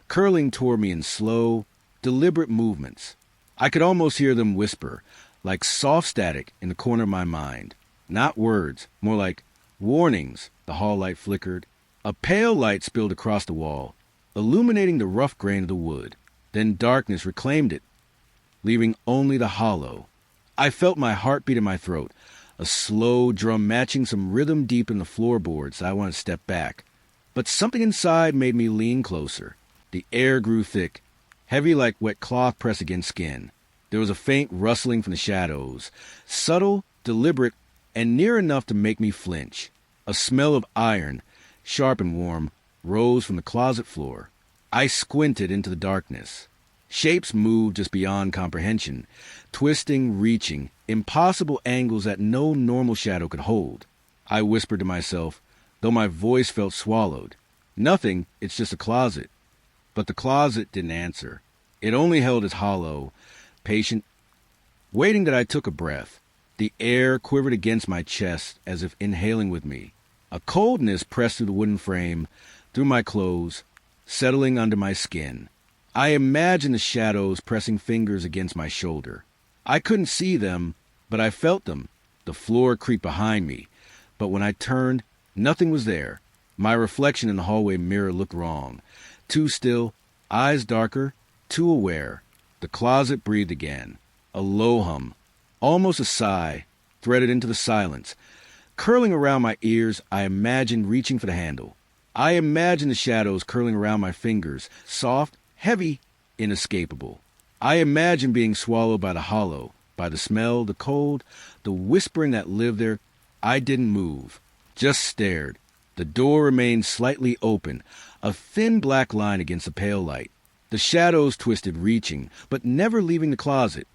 [SPEAKER 1] curling toward me in slow, deliberate movements. I could almost hear them whisper, like soft static in the corner of my mind. Not words, more like warnings. The hall light flickered. A pale light spilled across the wall, illuminating the rough grain of the wood. Then darkness reclaimed it, leaving only the hollow. I felt my heartbeat in my throat, a slow drum matching some rhythm deep in the floorboards. I wanted to step back, but something inside made me lean closer. The air grew thick, heavy like wet cloth pressed against skin. There was a faint rustling from the shadows, subtle, deliberate, and near enough to make me flinch. A smell of iron, sharp and warm, rose from the closet floor. I squinted into the darkness. Shapes moved just beyond comprehension, twisting, reaching, impossible angles that no normal shadow could hold. I whispered to myself, though my voice felt swallowed. Nothing, it's just a closet. But the closet didn't answer. It only held its hollow, patient, waiting that I took a breath. The air quivered against my chest as if inhaling with me. A coldness pressed through the wooden frame, through my clothes, settling under my skin. I imagined the shadows pressing fingers against my shoulder. I couldn't see them, but I felt them. The floor creaked behind me, but when I turned, nothing was there. My reflection in the hallway mirror looked wrong. Too still, eyes darker, too aware. The closet breathed again. A low hum, almost a sigh, threaded into the silence. Curling around my ears, I imagined reaching for the handle. I imagined the shadows curling around my fingers, soft, heavy, inescapable. I imagined being swallowed by the hollow, by the smell, the cold, the whispering that lived there. I didn't move, just stared. The door remained slightly open, a thin black line against the pale light. The shadows twisted, reaching, but never leaving the closet.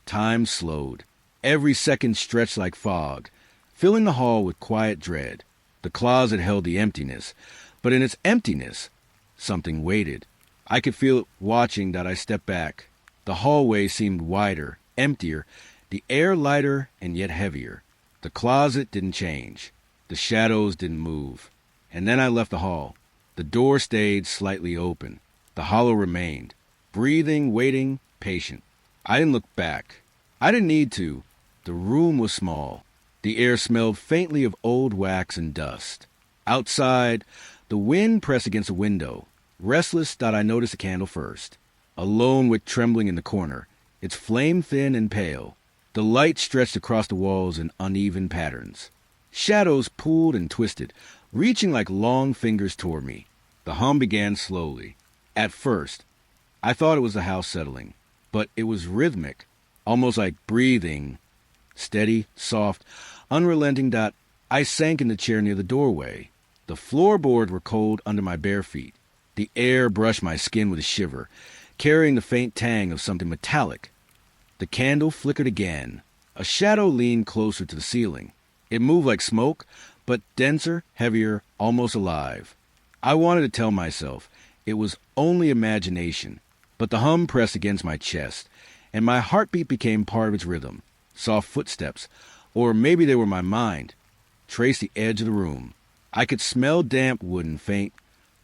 [SPEAKER 1] Time slowed. Every second stretched like fog, filling the hall with quiet dread. The closet held the emptiness, but in its emptiness, something waited. I could feel it watching that I stepped back. The hallway seemed wider, emptier, the air lighter and yet heavier. The closet didn't change. The shadows didn't move. And then I left the hall. The door stayed slightly open. The hollow remained, breathing, waiting, patient. I didn't look back. I didn't need to. The room was small. The air smelled faintly of old wax and dust. Outside, the wind pressed against the window. Restless, thought I noticed the candle first. A lone wick trembling in the corner, its flame thin and pale. The light stretched across the walls in uneven patterns. Shadows pulled and twisted, reaching like long fingers toward me. The hum began slowly. At first, I thought it was the house settling, but it was rhythmic, almost like breathing. Steady, soft, unrelenting. I sank in the chair near the doorway. The floorboards were cold under my bare feet. The air brushed my skin with a shiver, carrying the faint tang of something metallic. The candle flickered again. A shadow leaned closer to the ceiling. It moved like smoke, but denser, heavier, almost alive. I wanted to tell myself it was only imagination, but the hum pressed against my chest, and my heartbeat became part of its rhythm. Soft footsteps, or maybe they were my mind, traced the edge of the room. I could smell damp wood and faint,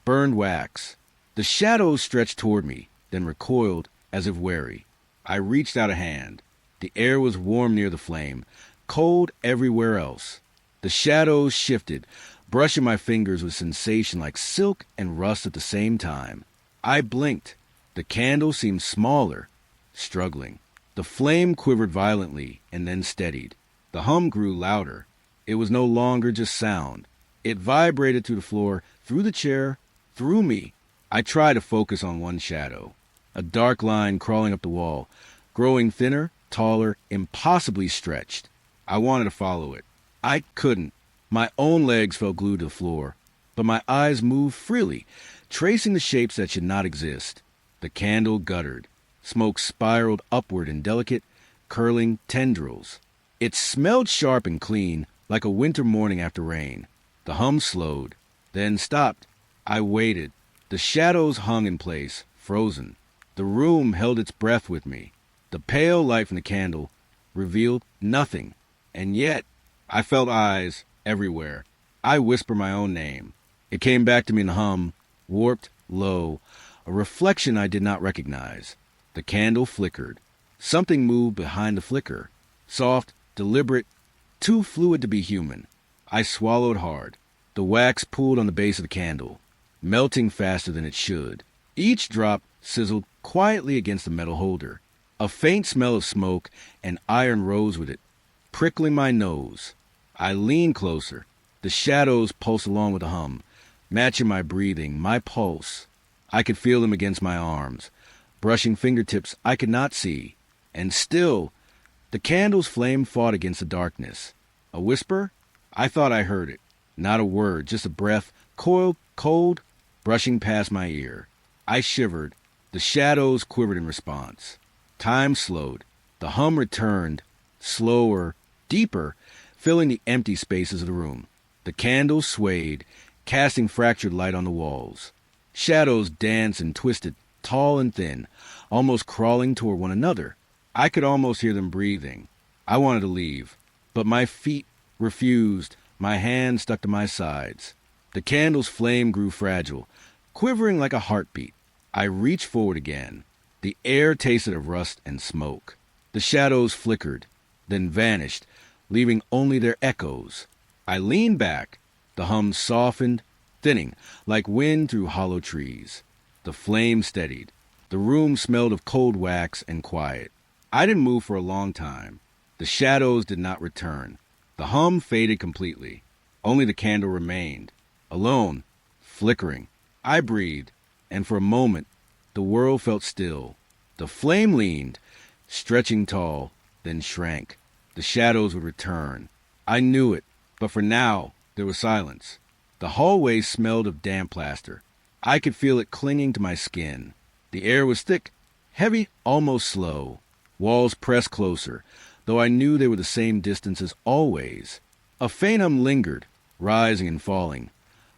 [SPEAKER 1] burned wax. The shadows stretched toward me, then recoiled as if wary. I reached out a hand. The air was warm near the flame, cold everywhere else. The shadows shifted, brushing my fingers with sensation like silk and rust at the same time. I blinked. The candle seemed smaller, struggling. The flame quivered violently and then steadied. The hum grew louder. It was no longer just sound. It vibrated through the floor, through the chair, through me. I tried to focus on one shadow, a dark line crawling up the wall, growing thinner, taller, impossibly stretched. I wanted to follow it. I couldn't. My own legs felt glued to the floor, but my eyes moved freely, tracing the shapes that should not exist. The candle guttered. Smoke spiraled upward in delicate, curling tendrils. It smelled sharp and clean, like a winter morning after rain. The hum slowed, then stopped. I waited. The shadows hung in place, frozen. The room held its breath with me. The pale light from the candle revealed nothing. And yet, I felt eyes everywhere. I whispered my own name. It came back to me in the hum, warped, low, a reflection I did not recognize. The candle flickered. Something moved behind the flicker. Soft, deliberate, too fluid to be human. I swallowed hard. The wax pulled on the base of the candle, melting faster than it should. Each drop sizzled quietly against the metal holder. A faint smell of smoke and iron rose with it, prickling my nose. I leaned closer. The shadows pulsed along with the hum, matching my breathing, my pulse. I could feel them against my arms, brushing fingertips I could not see. And still, the candle's flame fought against the darkness. A whisper? I thought I heard it. Not a word, just a breath, cold, brushing past my ear. I shivered. The shadows quivered in response. Time slowed. The hum returned, slower, deeper, filling the empty spaces of the room. The candles swayed, casting fractured light on the walls. Shadows danced and twisted, tall and thin, almost crawling toward one another. I could almost hear them breathing. I wanted to leave, but my feet refused. My hands stuck to my sides. The candle's flame grew fragile, quivering like a heartbeat. I reached forward again. The air tasted of rust and smoke. The shadows flickered, then vanished, leaving only their echoes. I leaned back. The hum softened, thinning, like wind through hollow trees. The flame steadied. The room smelled of cold wax and quiet. I didn't move for a long time. The shadows did not return. The hum faded completely. Only the candle remained, alone, flickering. I breathed, and for a moment, the world felt still. The flame leaned, stretching tall, then shrank. The shadows would return. I knew it, but for now, there was silence. The hallway smelled of damp plaster. I could feel it clinging to my skin. The air was thick, heavy, almost slow. Walls pressed closer, though I knew they were the same distance as always. A faint hum lingered, rising and falling,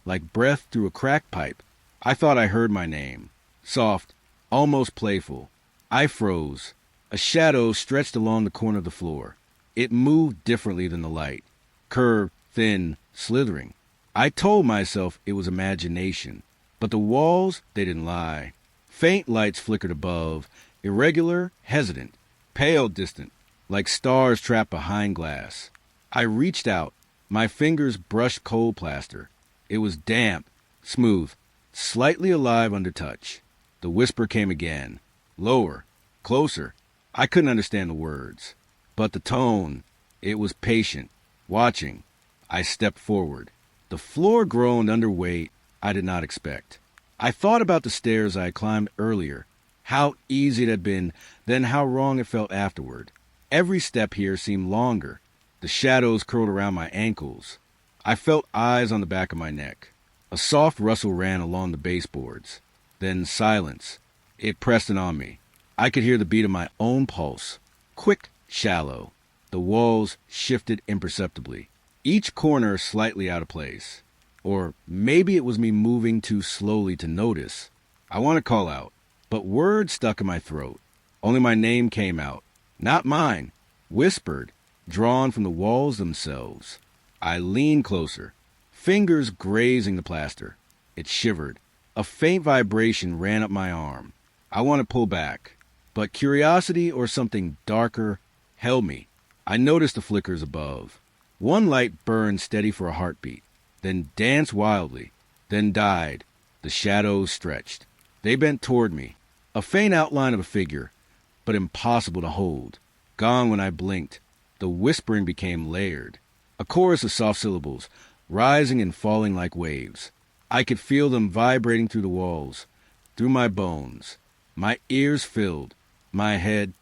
[SPEAKER 1] like breath through a cracked pipe. I thought I heard my name, soft, almost playful. I froze. A shadow stretched along the corner of the floor. It moved differently than the light, curved, thin, slithering. I told myself it was imagination, but the walls, they didn't lie. Faint lights flickered above, irregular, hesitant, pale, distant, like stars trapped behind glass. I reached out. My fingers brushed cold plaster. It was damp, smooth, slightly alive under touch. The whisper came again, lower, closer. I couldn't understand the words, but the tone, it was patient, watching. I stepped forward. The floor groaned under weight I did not expect. I thought about the stairs I had climbed earlier, how easy it had been, then how wrong it felt afterward. Every step here seemed longer. The shadows curled around my ankles. I felt eyes on the back of my neck. A soft rustle ran along the baseboards. Then silence. It pressed in on me. I could hear the beat of my own pulse. Quick, shallow. The walls shifted imperceptibly. Each corner slightly out of place. Or maybe it was me moving too slowly to notice. I want to call out, but words stuck in my throat. Only my name came out. Not mine. Whispered, drawn from the walls themselves. I leaned closer, fingers grazing the plaster. It shivered. A faint vibration ran up my arm. I wanted to pull back, but curiosity or something darker held me. I noticed the flickers above. One light burned steady for a heartbeat, then danced wildly, then died. The shadows stretched. They bent toward me, a faint outline of a figure, but impossible to hold. Gone when I blinked. The whispering became layered, a chorus of soft syllables, rising and falling like waves. I could feel them vibrating through the walls, through my bones. My ears filled, my head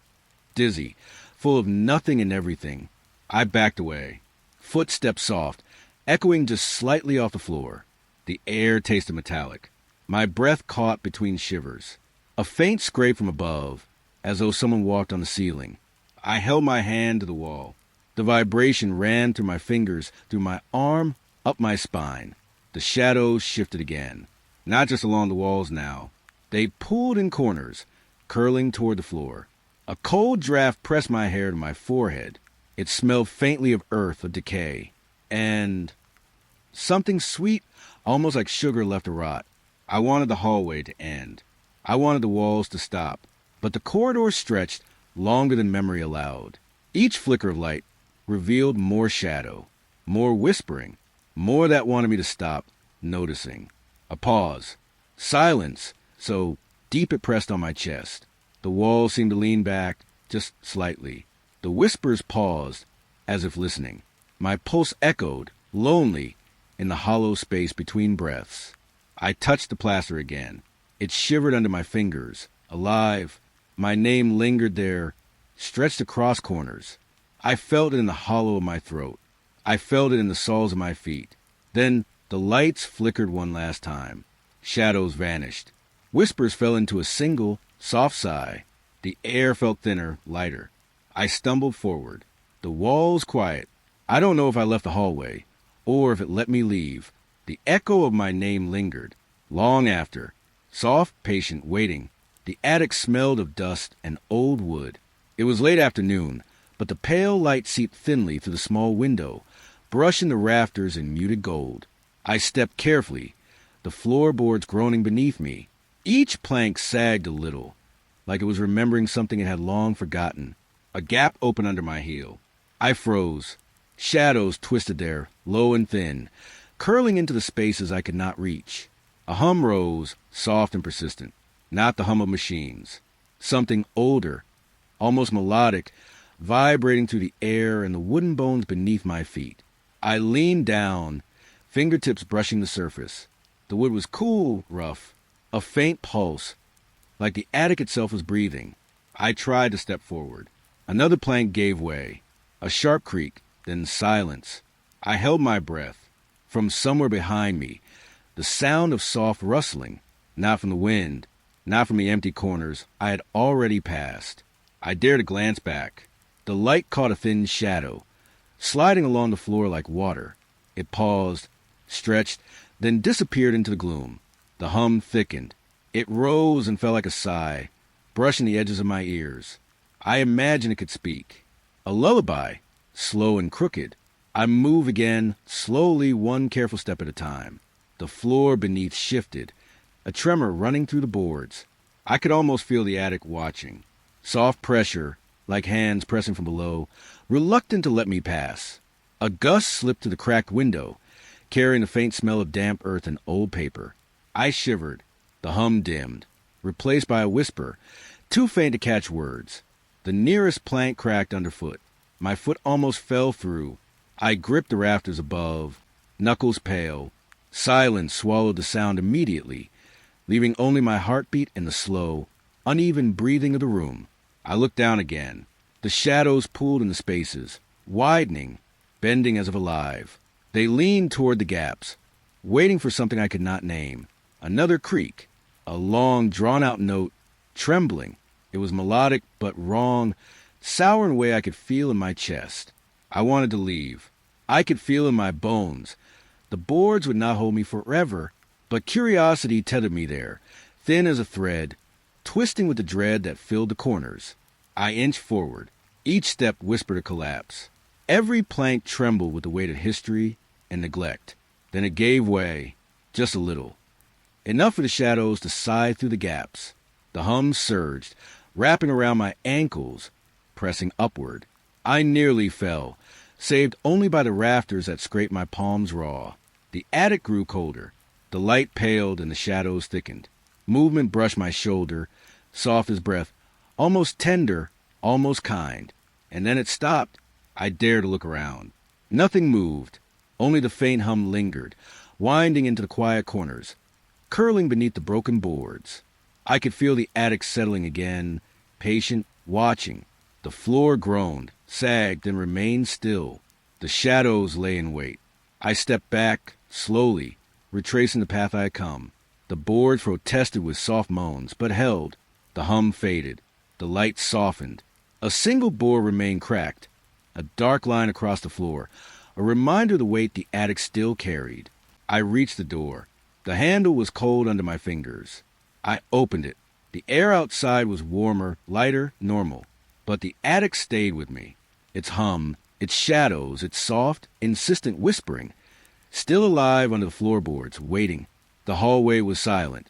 [SPEAKER 1] dizzy, full of nothing and everything. I backed away. Footsteps soft, echoing just slightly off the floor. The air tasted metallic. My breath caught between shivers. A faint scrape from above, as though someone walked on the ceiling. I held my hand to the wall. The vibration ran through my fingers, through my arm, up my spine. The shadows shifted again, not just along the walls now. They pulled in corners, curling toward the floor. A cold draft pressed my hair to my forehead. It smelled faintly of earth, of decay, and something sweet, almost like sugar left to rot. I wanted the hallway to end. I wanted the walls to stop, but the corridor stretched longer than memory allowed. Each flicker of light revealed more shadow, more whispering, more that wanted me to stop noticing. A pause. Silence, so deep it pressed on my chest. The walls seemed to lean back, just slightly. The whispers paused, as if listening. My pulse echoed, lonely, in the hollow space between breaths. I touched the plaster again. It shivered under my fingers, alive. My name lingered there, stretched across corners. I felt it in the hollow of my throat. I felt it in the soles of my feet. Then the lights flickered one last time. Shadows vanished. Whispers fell into a single, soft sigh. The air felt thinner, lighter. I stumbled forward. The walls quiet. I don't know if I left the hallway, or if it let me leave. The echo of my name lingered, long after. Soft, patient, waiting. The attic smelled of dust and old wood. It was late afternoon, but the pale light seeped thinly through the small window, brushing the rafters in muted gold. I stepped carefully, the floorboards groaning beneath me. Each plank sagged a little, like it was remembering something it had long forgotten. A gap opened under my heel. I froze. Shadows twisted there, low and thin, curling into the spaces I could not reach. A hum rose, soft and persistent, not the hum of machines. Something older, almost melodic, vibrating through the air and the wooden bones beneath my feet. I leaned down, fingertips brushing the surface. The wood was cool, rough, a faint pulse, like the attic itself was breathing. I tried to step forward. Another plank gave way. A sharp creak, then silence. I held my breath. From somewhere behind me, the sound of soft rustling, not from the wind, not from the empty corners I had already passed. I dared to glance back. The light caught a thin shadow, sliding along the floor like water. It paused, stretched, then disappeared into the gloom. The hum thickened. It rose and fell like a sigh, brushing the edges of my ears. I imagined it could speak. A lullaby, slow and crooked. I moved again, slowly, one careful step at a time. The floor beneath shifted, a tremor running through the boards. I could almost feel the attic watching. Soft pressure, like hands pressing from below, reluctant to let me pass. A gust slipped to the cracked window, carrying the faint smell of damp earth and old paper. I shivered. The hum dimmed, replaced by a whisper, too faint to catch words. The nearest plank cracked underfoot. My foot almost fell through. I gripped the rafters above, knuckles pale. Silence swallowed the sound immediately, leaving only my heartbeat and the slow, uneven breathing of the room. I looked down again. The shadows pooled in the spaces, widening, bending as if alive. They leaned toward the gaps, waiting for something I could not name. Another creak, a long, drawn-out note, trembling. It was melodic, but wrong, sour in a way I could feel in my chest. I wanted to leave. I could feel in my bones. The boards would not hold me forever, but curiosity tethered me there, thin as a thread, twisting with the dread that filled the corners. I inched forward. Each step whispered a collapse. Every plank trembled with the weight of history and neglect. Then it gave way, just a little. Enough for the shadows to sigh through the gaps. The hum surged, wrapping around my ankles, pressing upward. I nearly fell, saved only by the rafters that scraped my palms raw. The attic grew colder. The light paled and the shadows thickened. Movement brushed my shoulder, soft as breath, almost tender, almost kind. And then it stopped. I dared to look around. Nothing moved. Only the faint hum lingered, winding into the quiet corners, curling beneath the broken boards. I could feel the attic settling again, patient, watching. The floor groaned, sagged, and remained still. The shadows lay in wait. I stepped back, slowly, retracing the path I had come. The boards protested with soft moans, but held. The hum faded. The light softened. A single board remained cracked, a dark line across the floor, a reminder of the weight the attic still carried. I reached the door. The handle was cold under my fingers. I opened it. The air outside was warmer, lighter, normal. But the attic stayed with me. Its hum, its shadows, its soft, insistent whispering, still alive under the floorboards, waiting. The hallway was silent,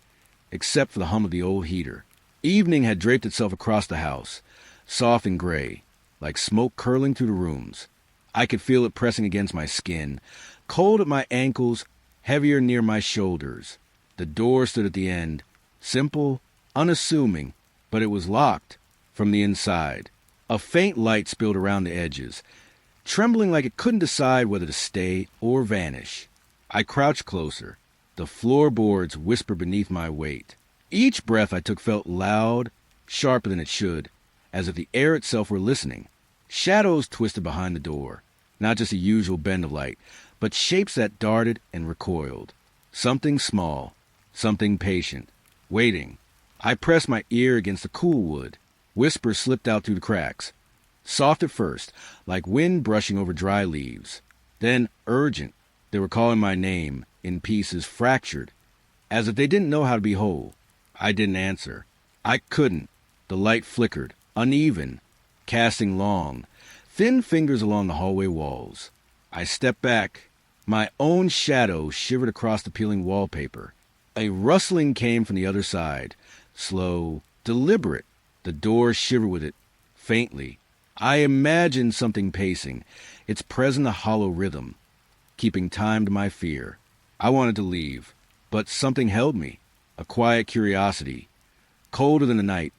[SPEAKER 1] except for the hum of the old heater. Evening had draped itself across the house, soft and gray, like smoke curling through the rooms. I could feel it pressing against my skin, cold at my ankles, heavier near my shoulders. The door stood at the end, simple, unassuming, but it was locked from the inside. A faint light spilled around the edges, trembling like it couldn't decide whether to stay or vanish. I crouched closer. The floorboards whispered beneath my weight. Each breath I took felt loud, sharper than it should, as if the air itself were listening. Shadows twisted behind the door, not just the usual bend of light, but shapes that darted and recoiled. Something small, something patient, waiting. I pressed my ear against the cool wood. Whispers slipped out through the cracks. Soft at first, like wind brushing over dry leaves. Then urgent. They were calling my name, in pieces fractured, as if they didn't know how to be whole. I didn't answer. I couldn't. The light flickered, uneven, casting long, thin fingers along the hallway walls. I stepped back. My own shadow shivered across the peeling wallpaper. A rustling came from the other side, slow, deliberate. The door shivered with it, faintly. I imagined something pacing, its present a hollow rhythm, keeping time to my fear. I wanted to leave, but something held me, a quiet curiosity, colder than the night,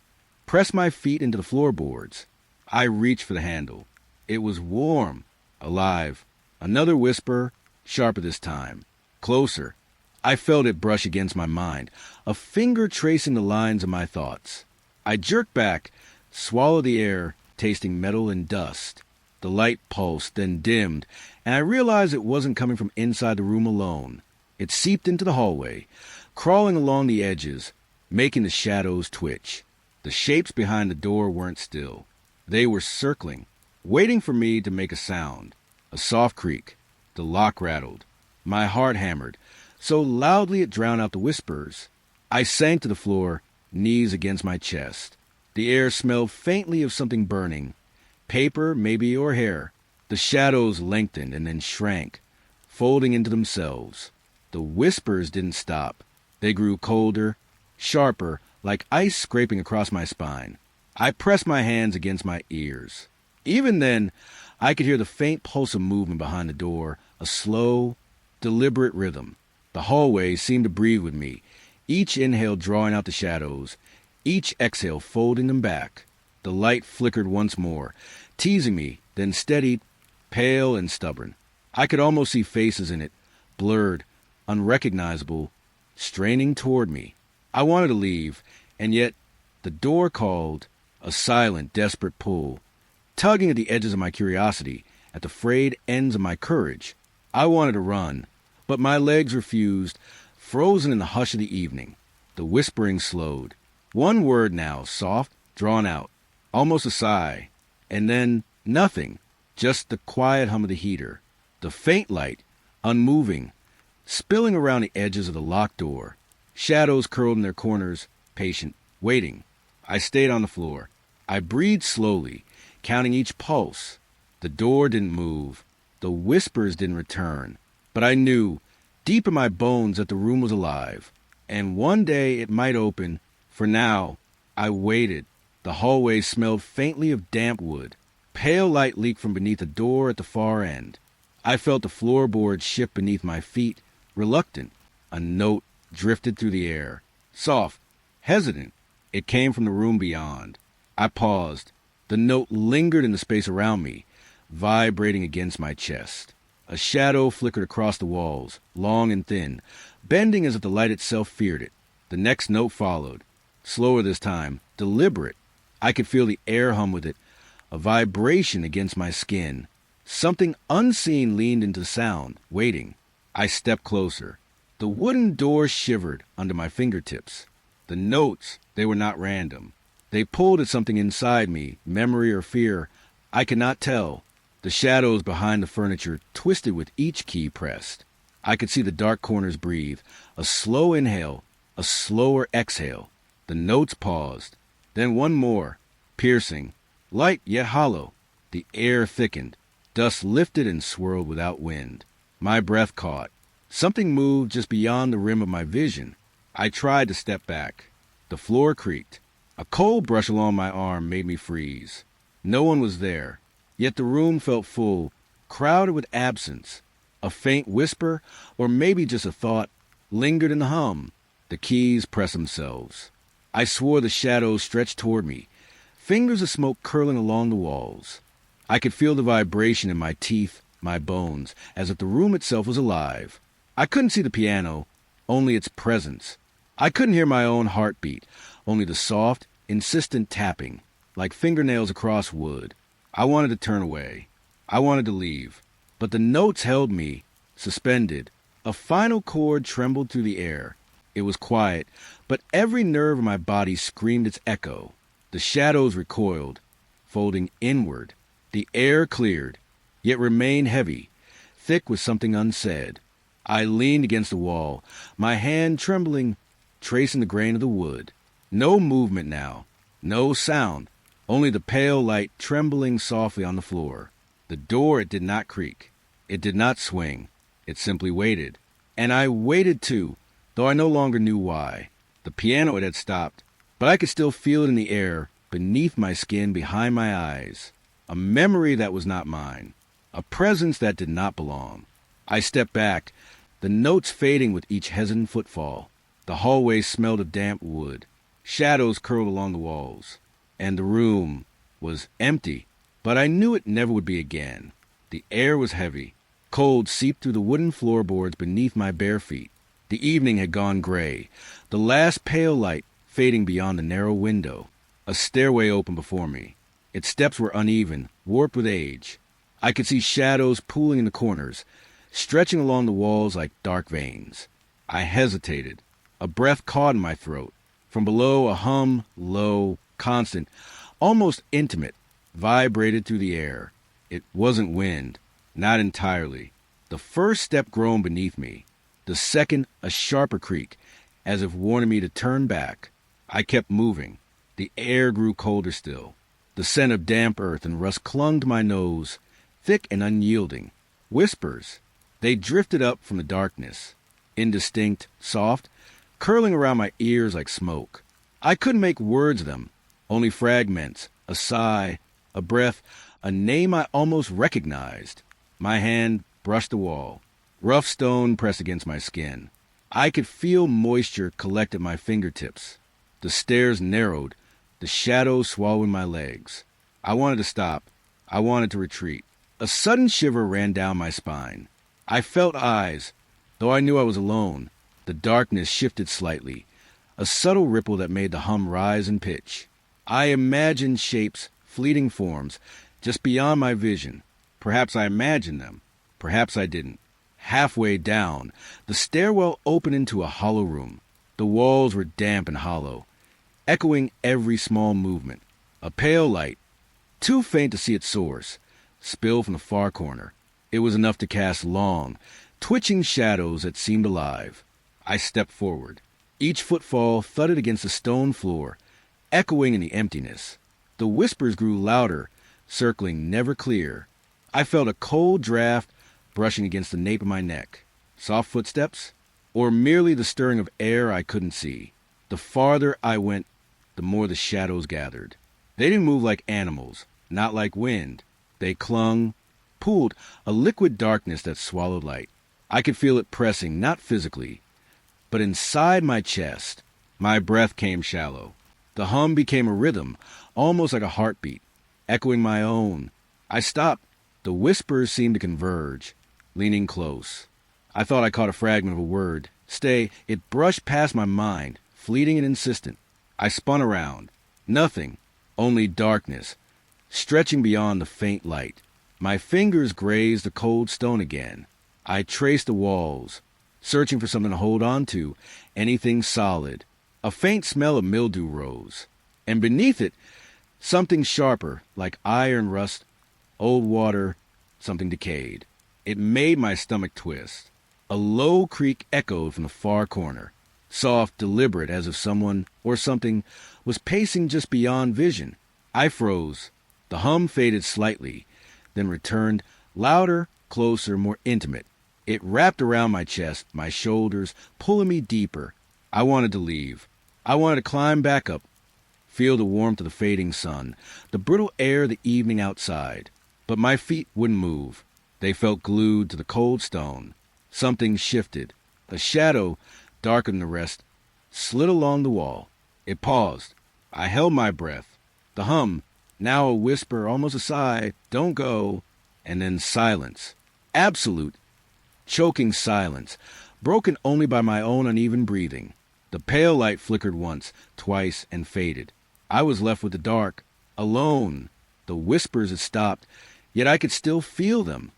[SPEAKER 1] pressed my feet into the floorboards. I reached for the handle. It was warm, alive. Another whisper, sharper this time, closer. I felt it brush against my mind, a finger tracing the lines of my thoughts. I jerked back, swallowed the air, tasting metal and dust. The light pulsed, then dimmed, and I realized it wasn't coming from inside the room alone. It seeped into the hallway, crawling along the edges, making the shadows twitch. The shapes behind the door weren't still. They were circling, waiting for me to make a sound. A soft creak. The lock rattled. My heart hammered, so loudly it drowned out the whispers. I sank to the floor, knees against my chest. The air smelled faintly of something burning. Paper, maybe, or hair. The shadows lengthened and then shrank, folding into themselves. The whispers didn't stop. They grew colder, sharper, like ice scraping across my spine. I pressed my hands against my ears. Even then, I could hear the faint pulse of movement behind the door, a slow, deliberate rhythm. The hallway seemed to breathe with me, each inhale drawing out the shadows, each exhale folding them back. The light flickered once more, teasing me, then steadied, pale and stubborn. I could almost see faces in it, blurred, unrecognizable, straining toward me. I wanted to leave, and yet the door called, a silent, desperate pull, tugging at the edges of my curiosity, at the frayed ends of my courage. I wanted to run, but my legs refused, frozen in the hush of the evening. The whispering slowed. One word now, soft, drawn out, almost a sigh, and then nothing, just the quiet hum of the heater, the faint light, unmoving, spilling around the edges of the locked door. Shadows curled in their corners, patient, waiting. I stayed on the floor. I breathed slowly, counting each pulse. The door didn't move. The whispers didn't return. But I knew, deep in my bones, that the room was alive. And one day it might open. For now, I waited. The hallway smelled faintly of damp wood. Pale light leaked from beneath a door at the far end. I felt the floorboards shift beneath my feet, reluctant. A note drifted through the air. Soft, hesitant. It came from the room beyond. I paused. The note lingered in the space around me, vibrating against my chest. A shadow flickered across the walls, long and thin, bending as if the light itself feared it. The next note followed, slower this time, deliberate. I could feel the air hum with it, a vibration against my skin. Something unseen leaned into the sound, waiting. I stepped closer. The wooden door shivered under my fingertips. The notes, they were not random. They pulled at something inside me, memory or fear. I could not tell. The shadows behind the furniture twisted with each key pressed. I could see the dark corners breathe. A slow inhale, a slower exhale. The notes paused. Then one more, piercing, light yet hollow. The air thickened. Dust lifted and swirled without wind. My breath caught. Something moved just beyond the rim of my vision. I tried to step back. The floor creaked. A cold brush along my arm made me freeze. No one was there, yet the room felt full, crowded with absence. A faint whisper, or maybe just a thought, lingered in the hum. The keys pressed themselves. I swore the shadows stretched toward me, Fingers of smoke curling along the walls. I could feel the vibration in my teeth, my bones, as if the room itself was alive. I couldn't see the piano, only its presence. I couldn't hear my own heartbeat, only the soft, insistent tapping, like fingernails across wood. I wanted to turn away. I wanted to leave. But the notes held me, suspended. A final chord trembled through the air. It was quiet, but every nerve in my body screamed its echo. The shadows recoiled, folding inward. The air cleared, yet remained heavy, thick with something unsaid. I leaned against the wall, my hand trembling, tracing the grain of the wood. No movement now, no sound, only the pale light trembling softly on the floor. The door, it did not creak. It did not swing. It simply waited. And I waited too, though I no longer knew why. The piano, it had stopped, but I could still feel it in the air, beneath my skin, behind my eyes. A memory that was not mine. A presence that did not belong. I stepped back, the notes fading with each hesitant footfall. The hallway smelled of damp wood. Shadows curled along the walls. And the room was empty, but I knew it never would be again. The air was heavy. Cold seeped through the wooden floorboards beneath my bare feet. The evening had gone gray, the last pale light fading beyond the narrow window. A stairway opened before me. Its steps were uneven, warped with age. I could see shadows pooling in the corners, stretching along the walls like dark veins. I hesitated. A breath caught in my throat. From below, a hum, low, constant, almost intimate, vibrated through the air. It wasn't wind, not entirely. The first step groaned beneath me. The second, a sharper creak, as if warning me to turn back. I kept moving. The air grew colder still. The scent of damp earth and rust clung to my nose, thick and unyielding. Whispers. They drifted up from the darkness, indistinct, soft, curling around my ears like smoke. I couldn't make words of them, only fragments, a sigh, a breath, a name I almost recognized. My hand brushed the wall. Rough stone pressed against my skin. I could feel moisture collect at my fingertips. The stairs narrowed, the shadows swallowing my legs. I wanted to stop. I wanted to retreat. A sudden shiver ran down my spine. I felt eyes, though I knew I was alone. The darkness shifted slightly, a subtle ripple that made the hum rise in pitch. I imagined shapes, fleeting forms, just beyond my vision. Perhaps I imagined them. Perhaps I didn't. Halfway down, the stairwell opened into a hollow room. The walls were damp and hollow, echoing every small movement. A pale light, too faint to see its source, spilled from the far corner. It was enough to cast long, twitching shadows that seemed alive. I stepped forward. Each footfall thudded against the stone floor, echoing in the emptiness. The whispers grew louder, circling never clear. I felt a cold draft brushing against the nape of my neck. Soft footsteps? Or merely the stirring of air I couldn't see? The farther I went, the more the shadows gathered. They didn't move like animals, not like wind. They clung, pooled, a liquid darkness that swallowed light. I could feel it pressing, not physically, but inside my chest. My breath came shallow. The hum became a rhythm, almost like a heartbeat, echoing my own. I stopped. The whispers seemed to converge, leaning close. I thought I caught a fragment of a word. Stay. It brushed past my mind, fleeting and insistent. I spun around. Nothing, only darkness, stretching beyond the faint light. My fingers grazed the cold stone again. I traced the walls, searching for something to hold on to, anything solid. A faint smell of mildew rose, and beneath it, something sharper, like iron rust, old water, something decayed. It made my stomach twist. A low creak echoed from the far corner, soft, deliberate, as if someone or something was pacing just beyond vision. I froze. The hum faded slightly, then returned, louder, closer, more intimate. It wrapped around my chest, my shoulders, pulling me deeper. I wanted to leave. I wanted to climb back up, feel the warmth of the fading sun, the brittle air of the evening outside. But my feet wouldn't move. They felt glued to the cold stone. Something shifted. A shadow, darker than the rest, slid along the wall. It paused. I held my breath. The hum, now a whisper, almost a sigh, "Don't go," and then silence. Absolute, choking silence, broken only by my own uneven breathing. The pale light flickered once, twice, and faded. I was left with the dark, alone. The whispers had stopped, yet I could still feel them,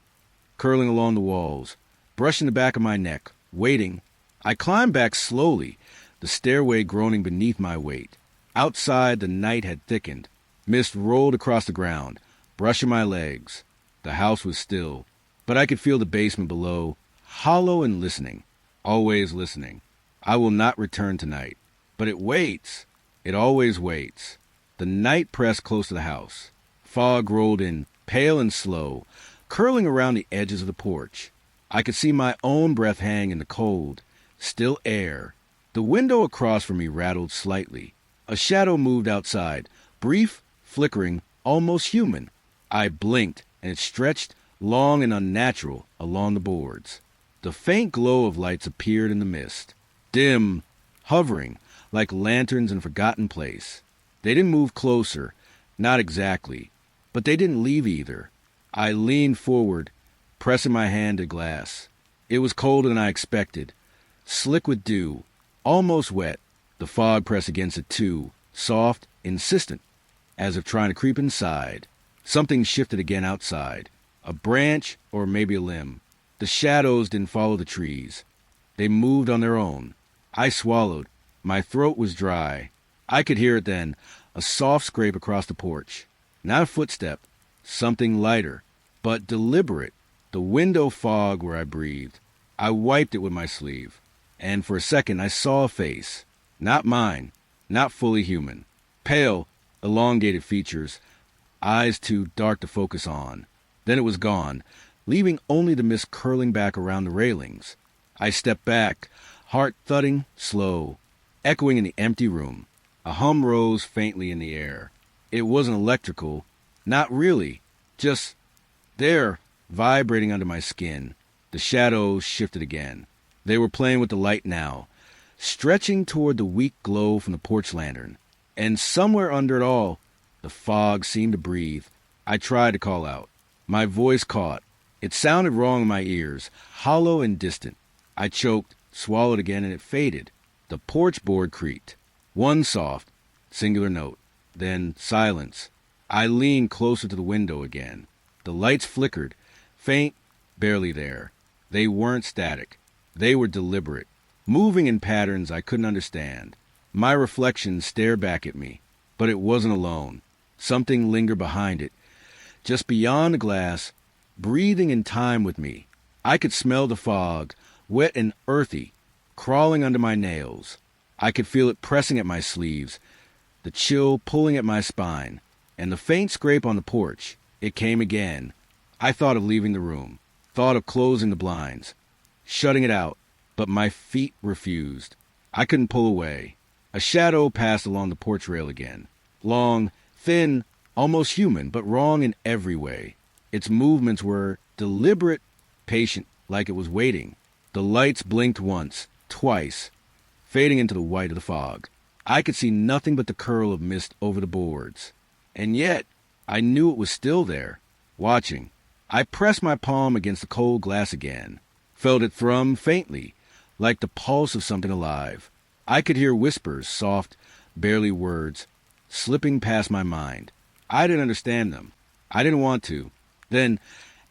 [SPEAKER 1] curling along the walls, brushing the back of my neck, waiting. I climbed back slowly, the stairway groaning beneath my weight. Outside, the night had thickened. Mist rolled across the ground, brushing my legs. The house was still, but I could feel the basement below, hollow and listening, always listening. I will not return tonight. But it waits. It always waits. The night pressed close to the house. Fog rolled in, pale and slow, curling around the edges of the porch. I could see my own breath hang in the cold, still air. The window across from me rattled slightly. A shadow moved outside, brief, flickering, almost human. I blinked, and it stretched, long and unnatural, along the boards. The faint glow of lights appeared in the mist, dim, hovering, like lanterns in a forgotten place. They didn't move closer, not exactly, but they didn't leave either. I leaned forward, pressing my hand to glass. It was colder than I expected, slick with dew, almost wet. The fog pressed against it too, soft, insistent, as if trying to creep inside. Something shifted again outside, a branch or maybe a limb. The shadows didn't follow the trees. They moved on their own. I swallowed. My throat was dry. I could hear it then, a soft scrape across the porch. Not a footstep, something lighter, but deliberate. The window fog where I breathed. I wiped it with my sleeve, and for a second I saw a face. Not mine, not fully human. Pale, elongated features, eyes too dark to focus on. Then it was gone, leaving only the mist curling back around the railings. I stepped back, heart thudding, slow, echoing in the empty room. A hum rose faintly in the air. It wasn't electrical, not really, just there, vibrating under my skin. The shadows shifted again. They were playing with the light now, stretching toward the weak glow from the porch lantern. And somewhere under it all, the fog seemed to breathe. I tried to call out. My voice caught. It sounded wrong in my ears, hollow and distant. I choked, swallowed again, and it faded. The porch board creaked. One soft, singular note. Then silence. I leaned closer to the window again. The lights flickered, faint, barely there. They weren't static. They were deliberate, moving in patterns I couldn't understand. My reflection stared back at me, but it wasn't alone. Something lingered behind it, just beyond the glass, breathing in time with me. I could smell the fog, wet and earthy, crawling under my nails. I could feel it pressing at my sleeves, the chill pulling at my spine, and the faint scrape on the porch. It came again. I thought of leaving the room, thought of closing the blinds, shutting it out, but my feet refused. I couldn't pull away. A shadow passed along the porch rail again. Long, thin, almost human, but wrong in every way. Its movements were deliberate, patient, like it was waiting. The lights blinked once, twice, fading into the white of the fog. I could see nothing but the curl of mist over the boards. And yet, I knew it was still there, watching. I pressed my palm against the cold glass again, felt it thrum faintly, like the pulse of something alive. I could hear whispers, soft, barely words, slipping past my mind. I didn't understand them. I didn't want to. Then,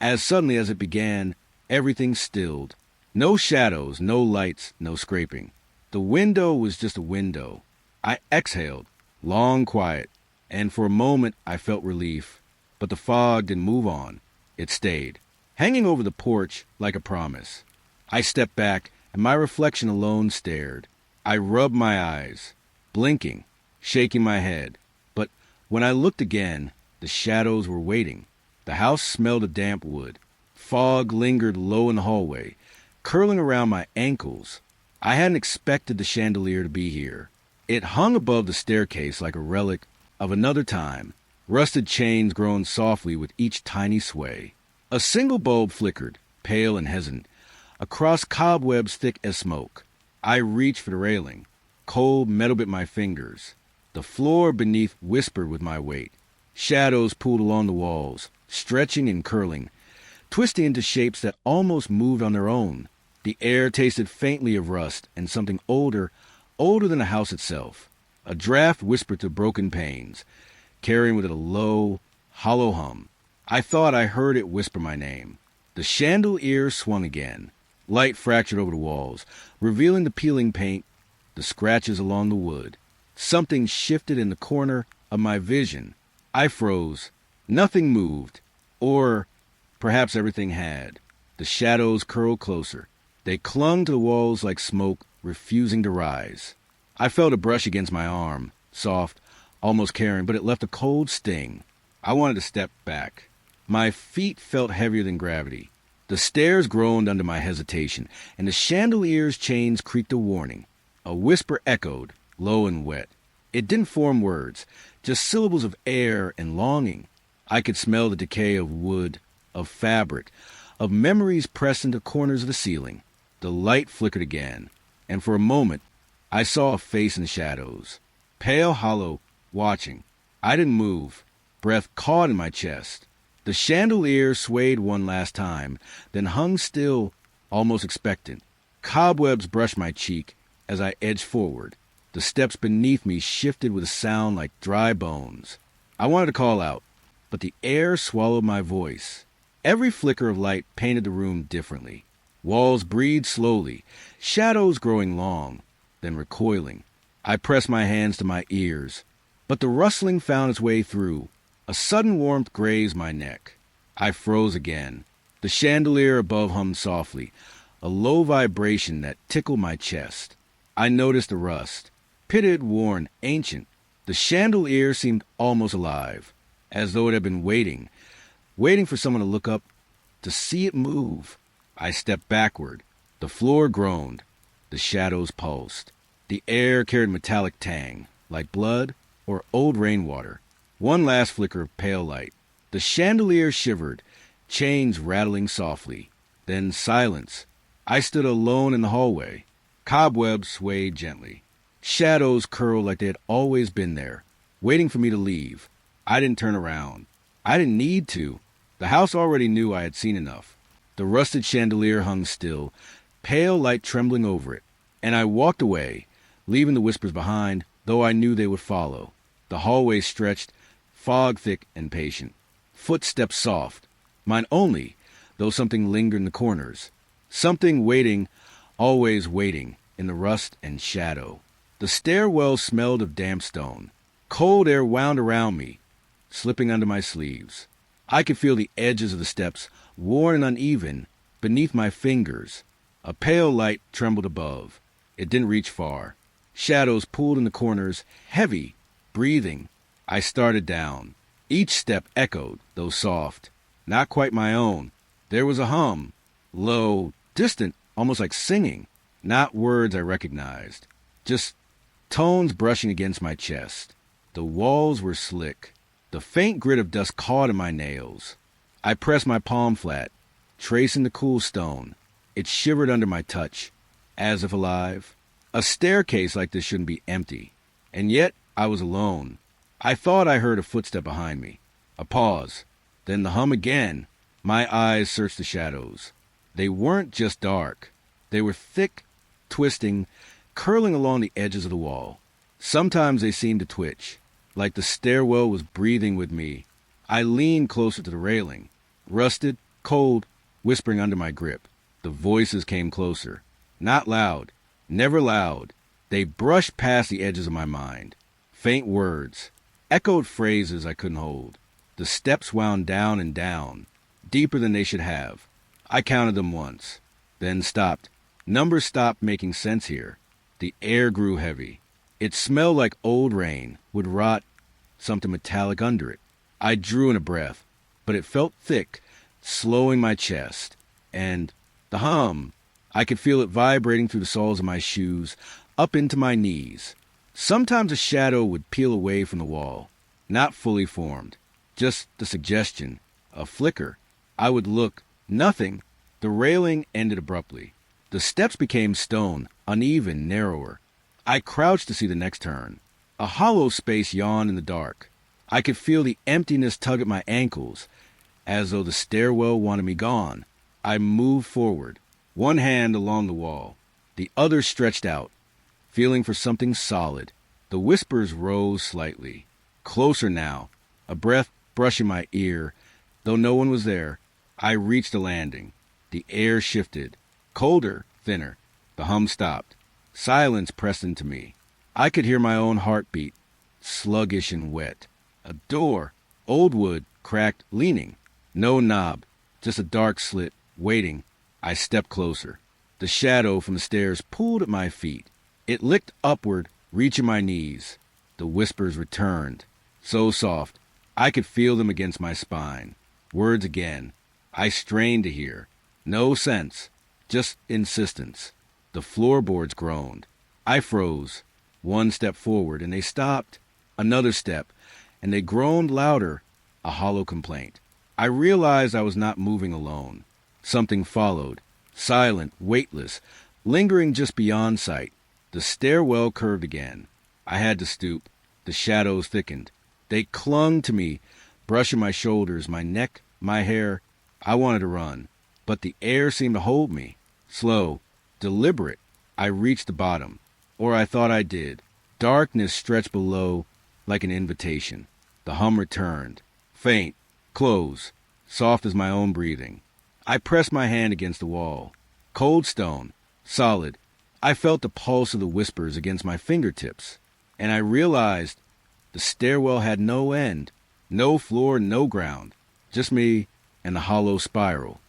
[SPEAKER 1] as suddenly as it began, everything stilled. No shadows, no lights, no scraping. The window was just a window. I exhaled, long quiet, and for a moment I felt relief. But the fog didn't move on. It stayed, hanging over the porch like a promise. I stepped back, and my reflection alone stared. I rubbed my eyes, blinking, shaking my head. But when I looked again, the shadows were waiting. The house smelled of damp wood. Fog lingered low in the hallway, curling around my ankles. I hadn't expected the chandelier to be here. It hung above the staircase like a relic of another time, rusted chains growing softly with each tiny sway. A single bulb flickered, pale and hesitant, across cobwebs thick as smoke. I reached for the railing. Cold metal bit my fingers. The floor beneath whispered with my weight. Shadows pulled along the walls, stretching and curling, twisting into shapes that almost moved on their own. The air tasted faintly of rust and something older than the house itself. A draft whispered through broken panes, carrying with it a low, hollow hum. I thought I heard it whisper my name. The chandelier swung again. Light fractured over the walls, revealing the peeling paint, the scratches along the wood. Something shifted in the corner of my vision. I froze. Nothing moved. Or perhaps everything had. The shadows curled closer. They clung to the walls like smoke, refusing to rise. I felt a brush against my arm, soft, almost caring, but it left a cold sting. I wanted to step back. My feet felt heavier than gravity. The stairs groaned under my hesitation, and the chandelier's chains creaked a warning. A whisper echoed, low and wet. It didn't form words, just syllables of air and longing. I could smell the decay of wood, of fabric, of memories pressed into corners of the ceiling. The light flickered again, and for a moment I saw a face in the shadows. Pale, hollow, watching. I didn't move. Breath caught in my chest. The chandelier swayed one last time, then hung still, almost expectant. Cobwebs brushed my cheek as I edged forward. The steps beneath me shifted with a sound like dry bones. I wanted to call out, but the air swallowed my voice. Every flicker of light painted the room differently. Walls breathed slowly, shadows growing long, then recoiling. I pressed my hands to my ears, but the rustling found its way through. A sudden warmth grazed my neck. I froze again. The chandelier above hummed softly, a low vibration that tickled my chest. I noticed the rust. Pitted, worn, ancient. The chandelier seemed almost alive, as though it had been waiting for someone to look up, to see it move. I stepped backward. The floor groaned. The shadows pulsed. The air carried metallic tang, like blood or old rainwater. One last flicker of pale light. The chandelier shivered, chains rattling softly. Then silence. I stood alone in the hallway. Cobwebs swayed gently. Shadows curled like they had always been there, waiting for me to leave. I didn't turn around. I didn't need to. The house already knew I had seen enough. The rusted chandelier hung still, pale light trembling over it. And I walked away, leaving the whispers behind, though I knew they would follow. The hallway stretched, fog-thick and patient. Footsteps soft. Mine only, though something lingered in the corners. Something waiting, always waiting, in the rust and shadow. The stairwell smelled of damp stone. Cold air wound around me, slipping under my sleeves. I could feel the edges of the steps, worn and uneven, beneath my fingers. A pale light trembled above. It didn't reach far. Shadows pulled in the corners, heavy, breathing. I started down. Each step echoed, though soft. Not quite my own. There was a hum, low, distant, almost like singing. Not words I recognized. Just tones brushing against my chest. The walls were slick. The faint grit of dust caught in my nails. I pressed my palm flat, tracing the cool stone. It shivered under my touch, as if alive. A staircase like this shouldn't be empty. And yet I was alone. I thought I heard a footstep behind me. A pause. Then the hum again. My eyes searched the shadows. They weren't just dark. They were thick, twisting, curling along the edges of the wall. Sometimes they seemed to twitch, like the stairwell was breathing with me. I leaned closer to the railing, rusted, cold, whispering under my grip. The voices came closer. Not loud, never loud. They brushed past the edges of my mind. Faint words, echoed phrases I couldn't hold. The steps wound down and down, deeper than they should have. I counted them once, then stopped. Numbers stopped making sense here. The air grew heavy. It smelled like old rain, would rot, something metallic under it. I drew in a breath, but it felt thick, slowing my chest. And the hum, I could feel it vibrating through the soles of my shoes, up into my knees. Sometimes a shadow would peel away from the wall, not fully formed, just the suggestion, a flicker. I would look, nothing. The railing ended abruptly. The steps became stone, uneven, narrower. I crouched to see the next turn. A hollow space yawned in the dark. I could feel the emptiness tug at my ankles, as though the stairwell wanted me gone. I moved forward, one hand along the wall, the other stretched out, feeling for something solid. The whispers rose slightly. Closer now, a breath brushing my ear. Though no one was there, I reached the landing. The air shifted. Colder, thinner. The hum stopped. Silence pressed into me. I could hear my own heartbeat, sluggish and wet. A door, old wood, cracked, leaning. No knob, just a dark slit, waiting. I stepped closer. The shadow from the stairs pulled at my feet. It licked upward, reaching my knees. The whispers returned, so soft, I could feel them against my spine. Words again. I strained to hear. No sense, just insistence. The floorboards groaned. I froze. One step forward, and they stopped. Another step, and they groaned louder, a hollow complaint. I realized I was not moving alone. Something followed, silent, weightless, lingering just beyond sight. The stairwell curved again. I had to stoop. The shadows thickened. They clung to me, brushing my shoulders, my neck, my hair. I wanted to run, but the air seemed to hold me. Slow, deliberate, I reached the bottom, or I thought I did. Darkness stretched below like an invitation. The hum returned, faint, close, soft as my own breathing. I pressed my hand against the wall. Cold stone, solid. I felt the pulse of the whispers against my fingertips, and I realized the stairwell had no end, no floor, no ground, just me and the hollow spiral,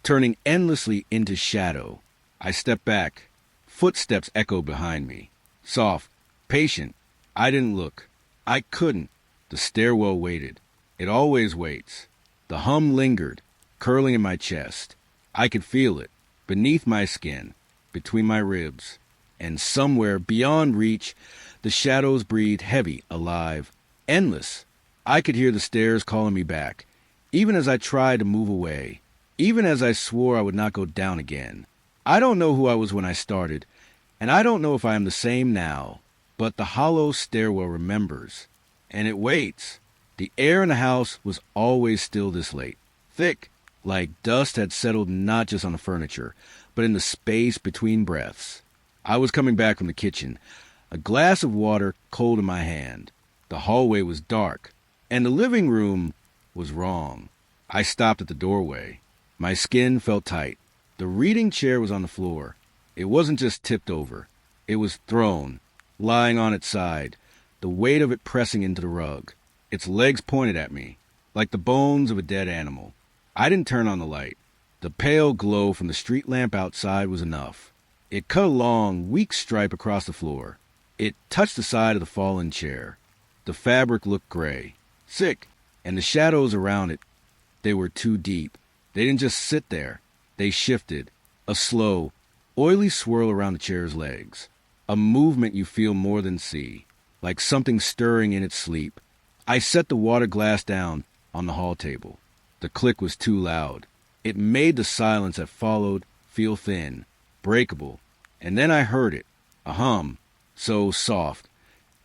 [SPEAKER 1] turning endlessly into shadow. I stepped back. Footsteps echoed behind me, soft, patient. I didn't look. I couldn't. The stairwell waited. It always waits. The hum lingered, curling in my chest. I could feel it, beneath my skin, between my ribs. And somewhere beyond reach, the shadows breathed heavy, alive, endless. I could hear the stairs calling me back, even as I tried to move away, even as I swore I would not go down again. I don't know who I was when I started, and I don't know if I am the same now, but the hollow stairwell remembers, and it waits. The air in the house was always still this late, thick, like dust had settled not just on the furniture, but in the space between breaths. I was coming back from the kitchen, a glass of water cold in my hand. The hallway was dark, and the living room was wrong. I stopped at the doorway. My skin felt tight. The reading chair was on the floor. It wasn't just tipped over. It was thrown, lying on its side, the weight of it pressing into the rug. Its legs pointed at me, like the bones of a dead animal. I didn't turn on the light. The pale glow from the street lamp outside was enough. It cut a long, weak stripe across the floor. It touched the side of the fallen chair. The fabric looked gray, sick, and the shadows around it, they were too deep. They didn't just sit there. They shifted, a slow, oily swirl around the chair's legs, a movement you feel more than see, like something stirring in its sleep. I set the water glass down on the hall table. The click was too loud. It made the silence that followed feel thin, breakable, and then I heard it, a hum, so soft.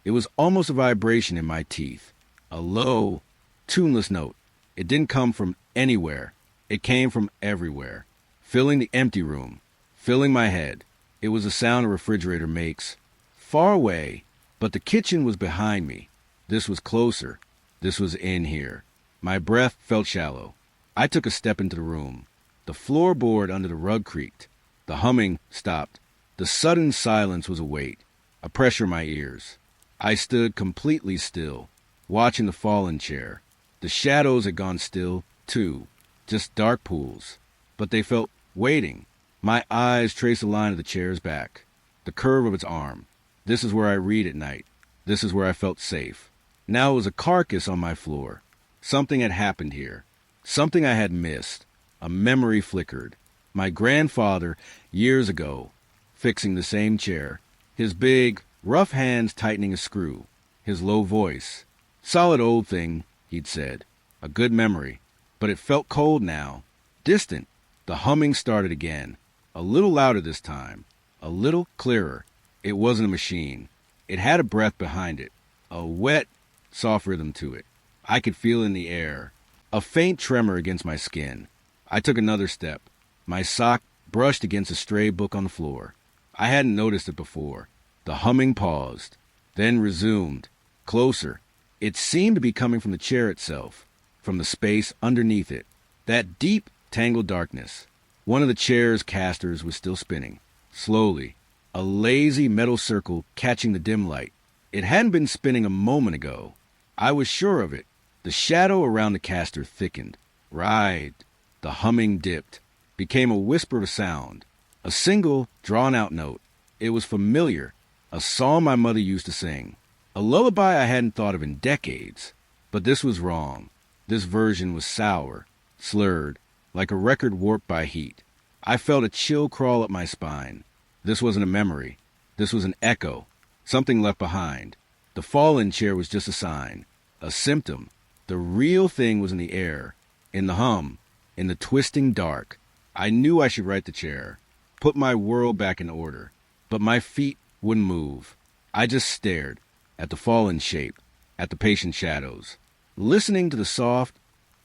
[SPEAKER 1] It was almost a vibration in my teeth, a low, tuneless note. It didn't come from anywhere. It came from everywhere, filling the empty room, filling my head. It was the sound a refrigerator makes, far away, but the kitchen was behind me. This was closer. This was in here. My breath felt shallow. I took a step into the room. The floorboard under the rug creaked. The humming stopped. The sudden silence was a weight, a pressure in my ears. I stood completely still, watching the fallen chair. The shadows had gone still, too, just dark pools. But they felt waiting. My eyes traced the line of the chair's back, the curve of its arm. This is where I read at night. This is where I felt safe. Now it was a carcass on my floor. Something had happened here. Something I had missed. A memory flickered. My grandfather, years ago, fixing the same chair. His big, rough hands tightening a screw. His low voice. "Solid old thing," he'd said. A good memory. But it felt cold now. Distant. The humming started again. A little louder this time. A little clearer. It wasn't a machine. It had a breath behind it, a wet, soft rhythm to it. I could feel it in the air, a faint tremor against my skin. I took another step. My sock brushed against a stray book on the floor. I hadn't noticed it before. The humming paused, then resumed, closer. It seemed to be coming from the chair itself, from the space underneath it. That deep, tangled darkness. One of the chair's casters was still spinning, slowly, a lazy metal circle catching the dim light. It hadn't been spinning a moment ago. I was sure of it. The shadow around the caster thickened, writhed. The humming dipped, became a whisper of sound, a single, drawn-out note. It was familiar, a song my mother used to sing, a lullaby I hadn't thought of in decades. But this was wrong. This version was sour, slurred, like a record warped by heat. I felt a chill crawl up my spine. This wasn't a memory. This was an echo, something left behind. The fallen chair was just a sign, a symptom. The real thing was in the air, in the hum, in the twisting dark. I knew I should right the chair, put my world back in order, but my feet wouldn't move. I just stared at the fallen shape, at the patient shadows, listening to the soft,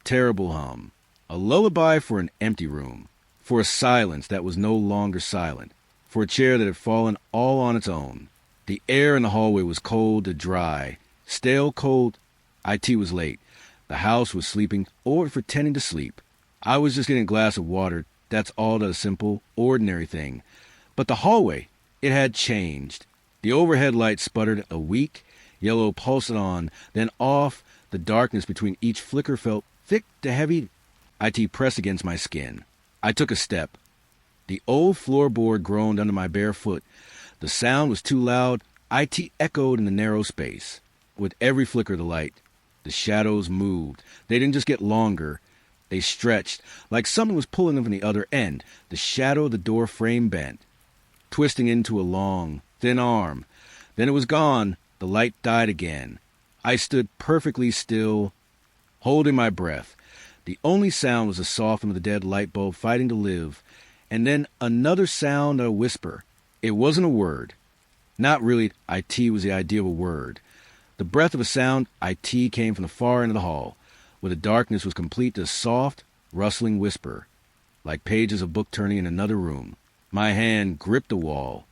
[SPEAKER 1] terrible hum, a lullaby for an empty room, for a silence that was no longer silent, for a chair that had fallen all on its own. The air in the hallway was cold and dry, stale cold. IT was late. The house was sleeping or pretending to sleep. I was just getting a glass of water. That's all that a simple, ordinary thing. But the hallway, it had changed. The overhead light sputtered a weak, yellow pulsed on, then off. The darkness between each flicker felt thick to heavy. IT pressed against my skin. I took a step. The old floorboard groaned under my bare foot. The sound was too loud. IT echoed in the narrow space. With every flicker of the light, the shadows moved. They didn't just get longer. They stretched, like someone was pulling them from the other end. The shadow of the door frame bent, twisting into a long, thin arm. Then it was gone. The light died again. I stood perfectly still, holding my breath. The only sound was the softening of the dead light bulb fighting to live. And then another sound, a whisper. It wasn't a word. Not really. IT was the idea of a word. The breath of a sound, IT came from the far end of the hall, where the darkness was complete to a soft, rustling whisper, like pages of book turning in another room. My hand gripped the wall.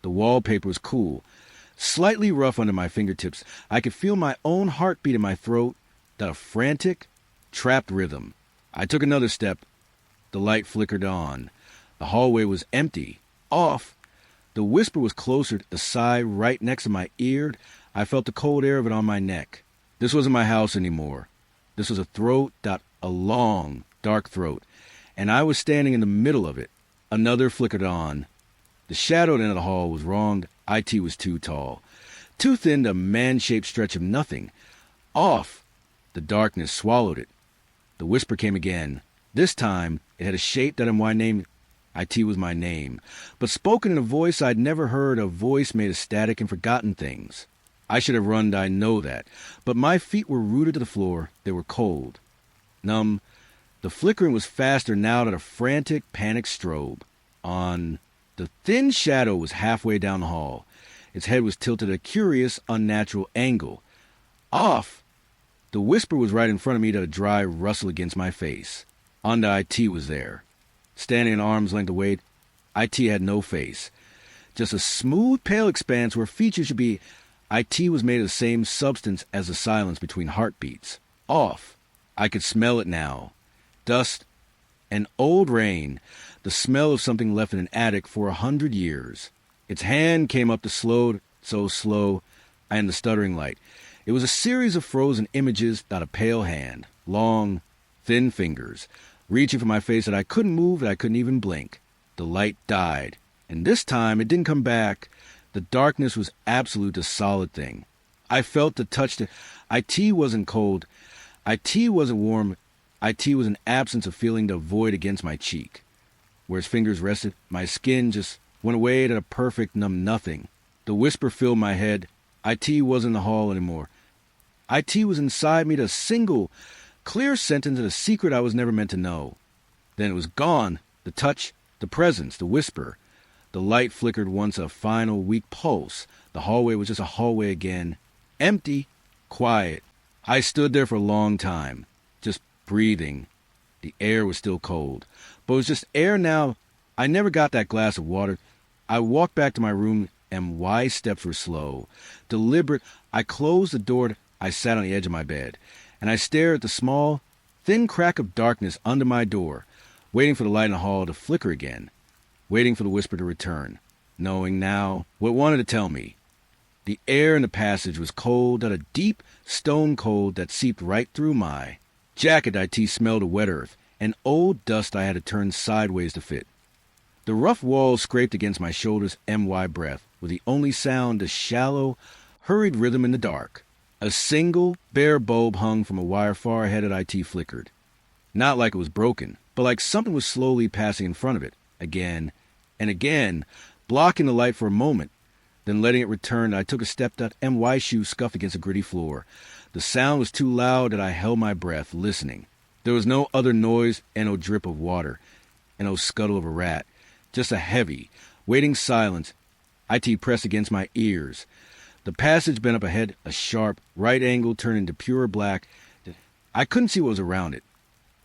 [SPEAKER 1] The wallpaper was cool, slightly rough under my fingertips. I could feel my own heartbeat in my throat, that frantic, trapped rhythm. I took another step. The light flickered on. The hallway was empty, off. The whisper was closer, the sigh right next to my ear. I felt the cold air of it on my neck. This wasn't my house anymore. This was a throat, a long, dark throat, and I was standing in the middle of it. Another flickered on. The shadow at the end of the hall was wrong. IT was too tall, too thin to a man-shaped stretch of nothing. Off. The darkness swallowed it. The whisper came again. This time, it had a shape that my name. IT was my name, but spoken in a voice I'd never heard, a voice made of static and forgotten things. I should have run, I know that, but my feet were rooted to the floor. They were cold, numb. The flickering was faster now than a frantic, panicked strobe. On. The thin shadow was halfway down the hall. Its head was tilted at a curious, unnatural angle. Off! The whisper was right in front of me, that a dry rustle against my face. Onda IT was there, standing an arm's length away. IT had no face, just a smooth, pale expanse where features should be. IT was made of the same substance as the silence between heartbeats. Off. I could smell it now. Dust and old rain, the smell of something left in an attic for 100 years. Its hand came up to slow, so slow, and the stuttering light. It was a series of frozen images, not a pale hand, long, thin fingers, reaching for my face that I couldn't move, that I couldn't even blink. The light died, and this time it didn't come back. The darkness was absolute, a solid thing. I felt the touch. IT wasn't cold. IT wasn't warm. IT was an absence of feeling, the void against my cheek. Where his fingers rested, my skin just went away to a perfect numb nothing. The whisper filled my head. IT wasn't in the hall anymore. IT was inside me, to a single, clear sentence of a secret I was never meant to know. Then it was gone. The touch, the presence, the whisper. The light flickered once, a final weak pulse. The hallway was just a hallway again. Empty. Quiet. I stood there for a long time, just breathing. The air was still cold, but it was just air now. I never got that glass of water. I walked back to my room, and my steps were slow, deliberate. I closed the door. I sat on the edge of my bed, and I stared at the small, thin crack of darkness under my door, waiting for the light in the hall to flicker again, waiting for the whisper to return, knowing now what it wanted to tell me. The air in the passage was cold, a deep stone cold that seeped right through my jacket. It smelled of wet earth and old dust I had to turn sideways to fit. The rough walls scraped against my shoulders. My breath was the only sound, a shallow, hurried rhythm in the dark. A single, bare bulb hung from a wire far ahead. It flickered. Not like it was broken, but like something was slowly passing in front of it, again and again, blocking the light for a moment, then letting it return. I took a step. My shoe scuffed against a gritty floor. The sound was too loud that I held my breath, listening. There was no other noise, and no drip of water, and no scuttle of a rat. Just a heavy, waiting silence. It pressed against my ears. The passage bent up ahead, a sharp, right angle turned into pure black. I couldn't see what was around it.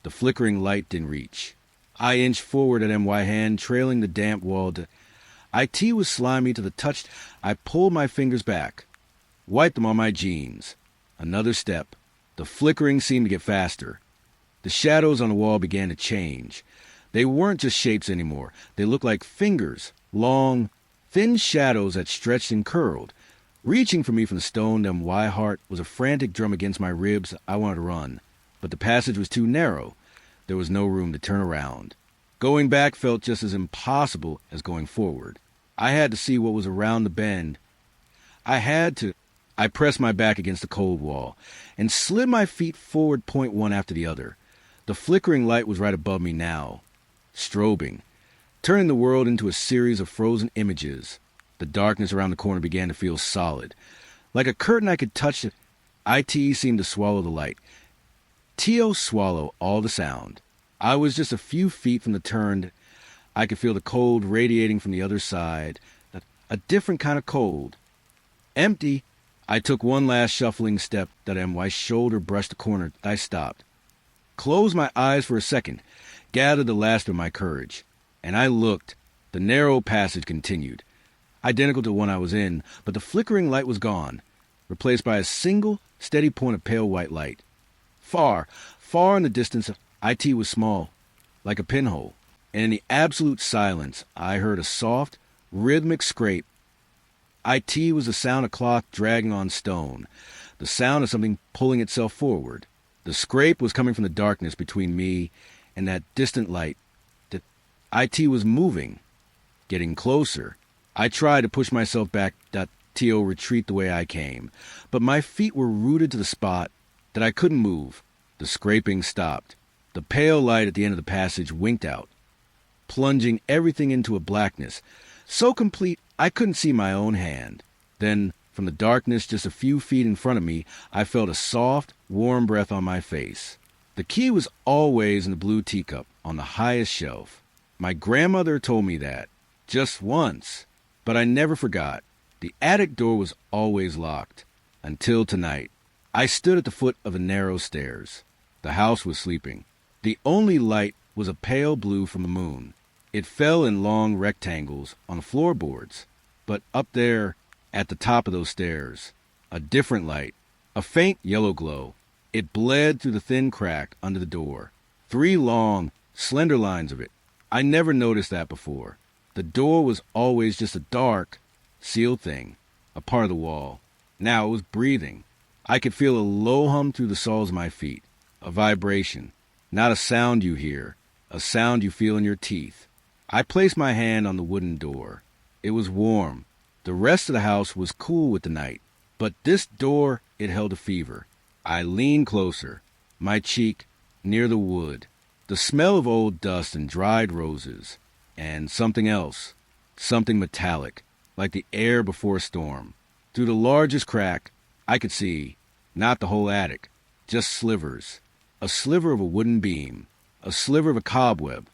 [SPEAKER 1] The flickering light didn't reach. I inched forward at my hand, trailing the damp wall. It was slimy to the touch. I pulled my fingers back, wiped them on my jeans. Another step. The flickering seemed to get faster. The shadows on the wall began to change. They weren't just shapes anymore. They looked like fingers, long, thin shadows that stretched and curled. Reaching for me from the stone, my heart was a frantic drum against my ribs. I wanted to run, but the passage was too narrow. There was no room to turn around. Going back felt just as impossible as going forward. I had to see what was around the bend. I pressed my back against the cold wall and slid my feet forward, point one after the other. The flickering light was right above me now, strobing, turning the world into a series of frozen images. The darkness around the corner began to feel solid, like a curtain I could touch. It seemed to swallow the light. T.O. swallow all the sound. I was just a few feet from the turn. I could feel the cold radiating from the other side, a different kind of cold. Empty. I took one last shuffling step. My shoulder brushed the corner. I stopped, closed my eyes for a second, gathered the last of my courage, and I looked. The narrow passage continued, identical to the one I was in, but the flickering light was gone, replaced by a single, steady point of pale white light. Far, far in the distance, It was small, like a pinhole, and in the absolute silence, I heard a soft, rhythmic scrape. It was the sound of cloth dragging on stone, the sound of something pulling itself forward. The scrape was coming from the darkness between me and that distant light. It was moving, getting closer. I tried to push myself back, T.O. retreat the way I came, but my feet were rooted to the spot that I couldn't move. The scraping stopped. The pale light at the end of the passage winked out, plunging everything into a blackness so complete I couldn't see my own hand. Then, from the darkness just a few feet in front of me, I felt a soft, warm breath on my face. The key was always in the blue teacup on the highest shelf. My grandmother told me that, just once, but I never forgot. The attic door was always locked, until tonight. I stood at the foot of the narrow stairs. The house was sleeping. The only light was a pale blue from the moon. It fell in long rectangles on the floorboards. But up there, at the top of those stairs, a different light, a faint yellow glow. It bled through the thin crack under the door. 3 long, slender lines of it. I never noticed that before. The door was always just a dark, sealed thing, a part of the wall. Now it was breathing. I could feel a low hum through the soles of my feet, a vibration, not a sound you hear, a sound you feel in your teeth. I placed my hand on the wooden door. It was warm. The rest of the house was cool with the night, but this door, it held a fever. I leaned closer, my cheek near the wood. The smell of old dust and dried roses, and something else, something metallic, like the air before a storm. Through the largest crack, I could see, not the whole attic, just slivers. A sliver of a wooden beam, a sliver of a cobweb,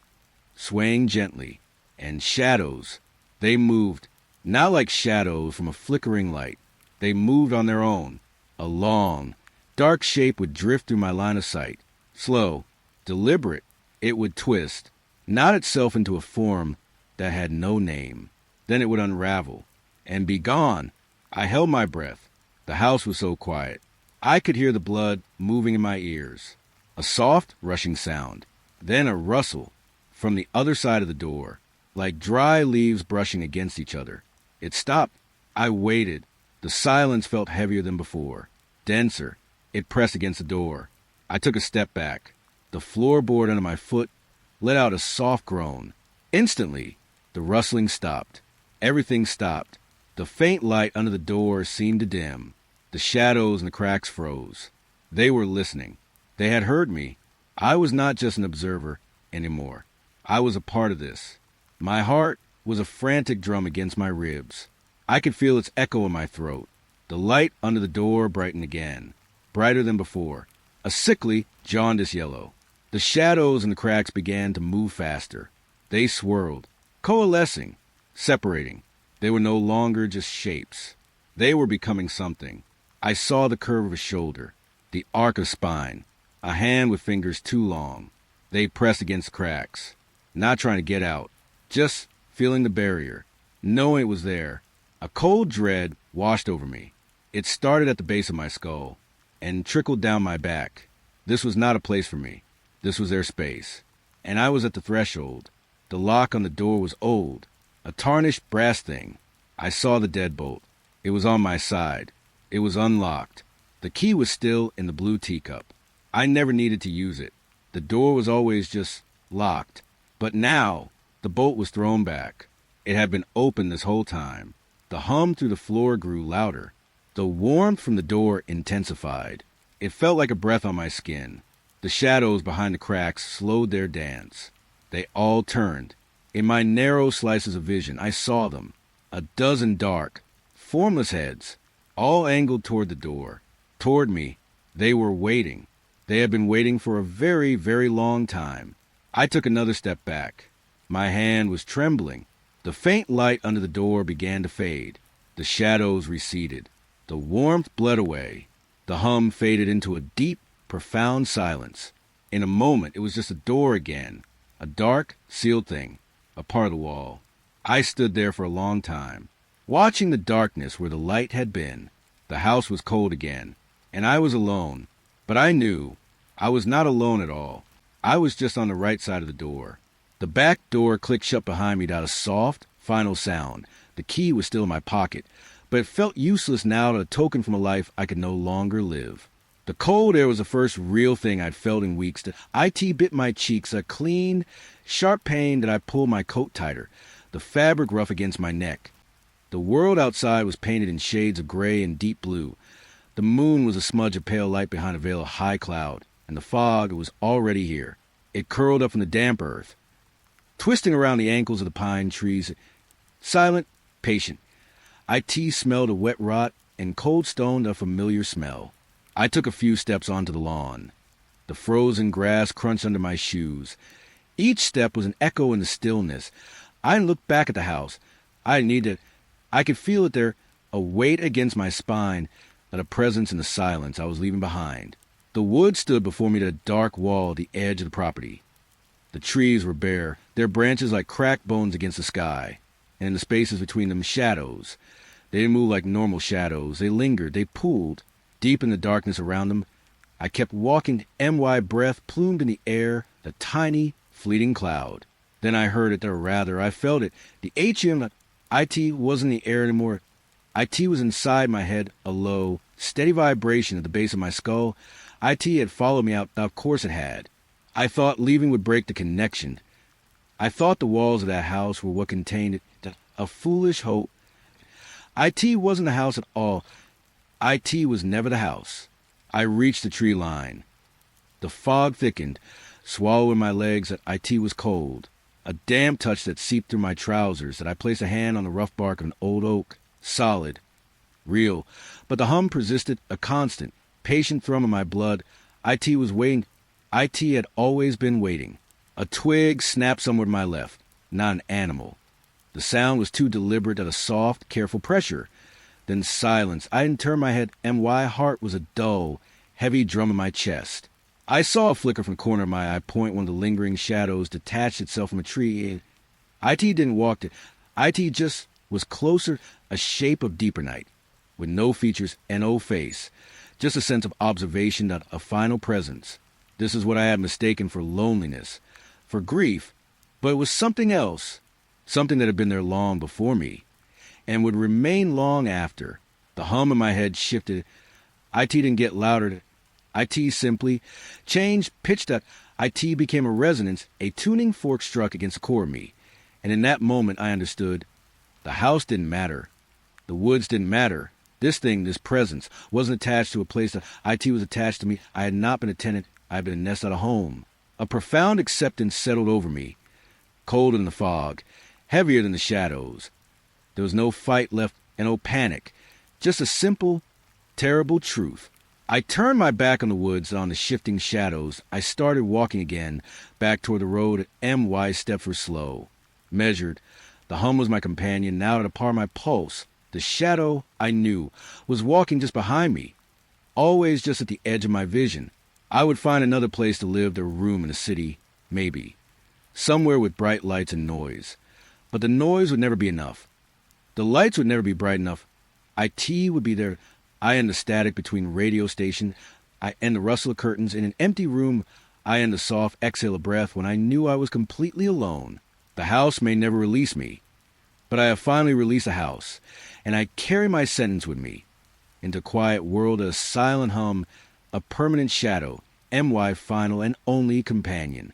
[SPEAKER 1] swaying gently, and shadows, They moved, not like shadows from a flickering light. They moved on their own. A long, dark shape would drift through my line of sight. Slow, deliberate, it would twist, knot itself into a form that had no name. Then it would unravel and be gone. I held my breath. The house was so quiet. I could hear the blood moving in my ears. A soft, rushing sound. Then a rustle from the other side of the door, like dry leaves brushing against each other. It stopped. I waited. The silence felt heavier than before, denser. It pressed against the door. I took a step back. The floorboard under my foot let out a soft groan. Instantly, the rustling stopped. Everything stopped. The faint light under the door seemed to dim. The shadows and the cracks froze. They were listening. They had heard me. I was not just an observer anymore. I was a part of this. My heart was a frantic drum against my ribs. I could feel its echo in my throat. The light under the door brightened again, brighter than before, a sickly, jaundiced yellow. The shadows and the cracks began to move faster. They swirled, coalescing, separating. They were no longer just shapes. They were becoming something. I saw the curve of a shoulder, the arc of spine, a hand with fingers too long. They pressed against cracks, not trying to get out, just feeling the barrier, knowing it was there. A cold dread washed over me. It started at the base of my skull and trickled down my back. This was not a place for me. This was their space. And I was at the threshold. The lock on the door was old, a tarnished brass thing. I saw the deadbolt. It was on my side. It was unlocked. The key was still in the blue teacup. I never needed to use it. The door was always just locked. But now, the bolt was thrown back. It had been open this whole time. The hum through the floor grew louder. The warmth from the door intensified. It felt like a breath on my skin. The shadows behind the cracks slowed their dance. They all turned. In my narrow slices of vision, I saw them. A dozen dark, formless heads, all angled toward the door. Toward me. They were waiting. They had been waiting for a very, very long time. I took another step back. My hand was trembling. The faint light under the door began to fade. The shadows receded. The warmth bled away. The hum faded into a deep, profound silence. In a moment, it was just a door again, a dark, sealed thing, a part of the wall. I stood there for a long time, watching the darkness where the light had been. The house was cold again, and I was alone. But I knew I was not alone at all. I was just on the right side of the door. The back door clicked shut behind me without a soft, final sound. The key was still in my pocket, but it felt useless now, a token from a life I could no longer live. The cold air was the first real thing I'd felt in weeks. IT bit my cheeks, a clean, sharp pain that I pulled my coat tighter, the fabric rough against my neck. The world outside was painted in shades of gray and deep blue. The moon was a smudge of pale light behind a veil of high cloud, and the fog was already here. It curled up from the damp earth, twisting around the ankles of the pine trees, silent, patient. IT smelled of wet rot and cold stone, a familiar smell. I took a few steps onto the lawn. The frozen grass crunched under my shoes. Each step was an echo in the stillness. I looked back at the house. I could feel it there, a weight against my spine, and a presence in the silence I was leaving behind. The woods stood before me at a dark wall at the edge of the property. The trees were bare, their branches like cracked bones against the sky, and in the spaces between them, shadows. They didn't move like normal shadows. They lingered. They pooled. Deep in the darkness around them, I kept walking, MY breath plumed in the air, the tiny, fleeting cloud. Then I heard it, or rather, I felt it. The HM, IT wasn't in the air anymore. IT was inside my head, a low, steady vibration at the base of my skull. IT had followed me out. Of course it had. I thought leaving would break the connection. I thought the walls of that house were what contained it, a foolish hope. IT wasn't the house at all. IT was never the house. I reached the tree line. The fog thickened, swallowing my legs. That IT was cold. A damp touch that seeped through my trousers. That I placed a hand on the rough bark of an old oak. Solid. Real. But the hum persisted, a constant, patient thrum in my blood. IT was waiting. IT had always been waiting. A twig snapped somewhere to my left. Not an animal. The sound was too deliberate at a soft, careful pressure. Then silence. I didn't turn my head, and my heart was a dull, heavy drum in my chest. I saw a flicker from the corner of my eye point one of the lingering shadows detached itself from a tree. IT didn't walk to... IT just was closer, a shape of deeper night, with no features and no face, just a sense of observation, not a final presence. This is what I had mistaken for loneliness, for grief, but it was something else, something that had been there long before me, and would remain long after. The hum in my head shifted. IT didn't get louder. IT simply changed, pitched up. IT became a resonance, a tuning fork struck against the core of me. And in that moment I understood. The house didn't matter. The woods didn't matter. This thing, this presence, wasn't attached to a place that IT was attached to me. I had not been a tenant. I had been a nest at a home. A profound acceptance settled over me, colder than the fog, heavier than the shadows. There was no fight left and no panic, just a simple, terrible truth. I turned my back on the woods and on the shifting shadows. I started walking again, back toward the road, and my steps were slow, measured. The hum was my companion, now at a part of my pulse. The shadow, I knew, was walking just behind me, always just at the edge of my vision. I would find another place to live, or room in the city, maybe. Somewhere with bright lights and noise. But the noise would never be enough. The lights would never be bright enough. IT would be there. I and the static between radio station, I and the rustle of curtains in an empty room, I and the soft exhale of breath when I knew I was completely alone. The house may never release me, but I have finally released the house, and I carry my sentence with me into a quiet world, a silent hum, a permanent shadow, MY final and only companion.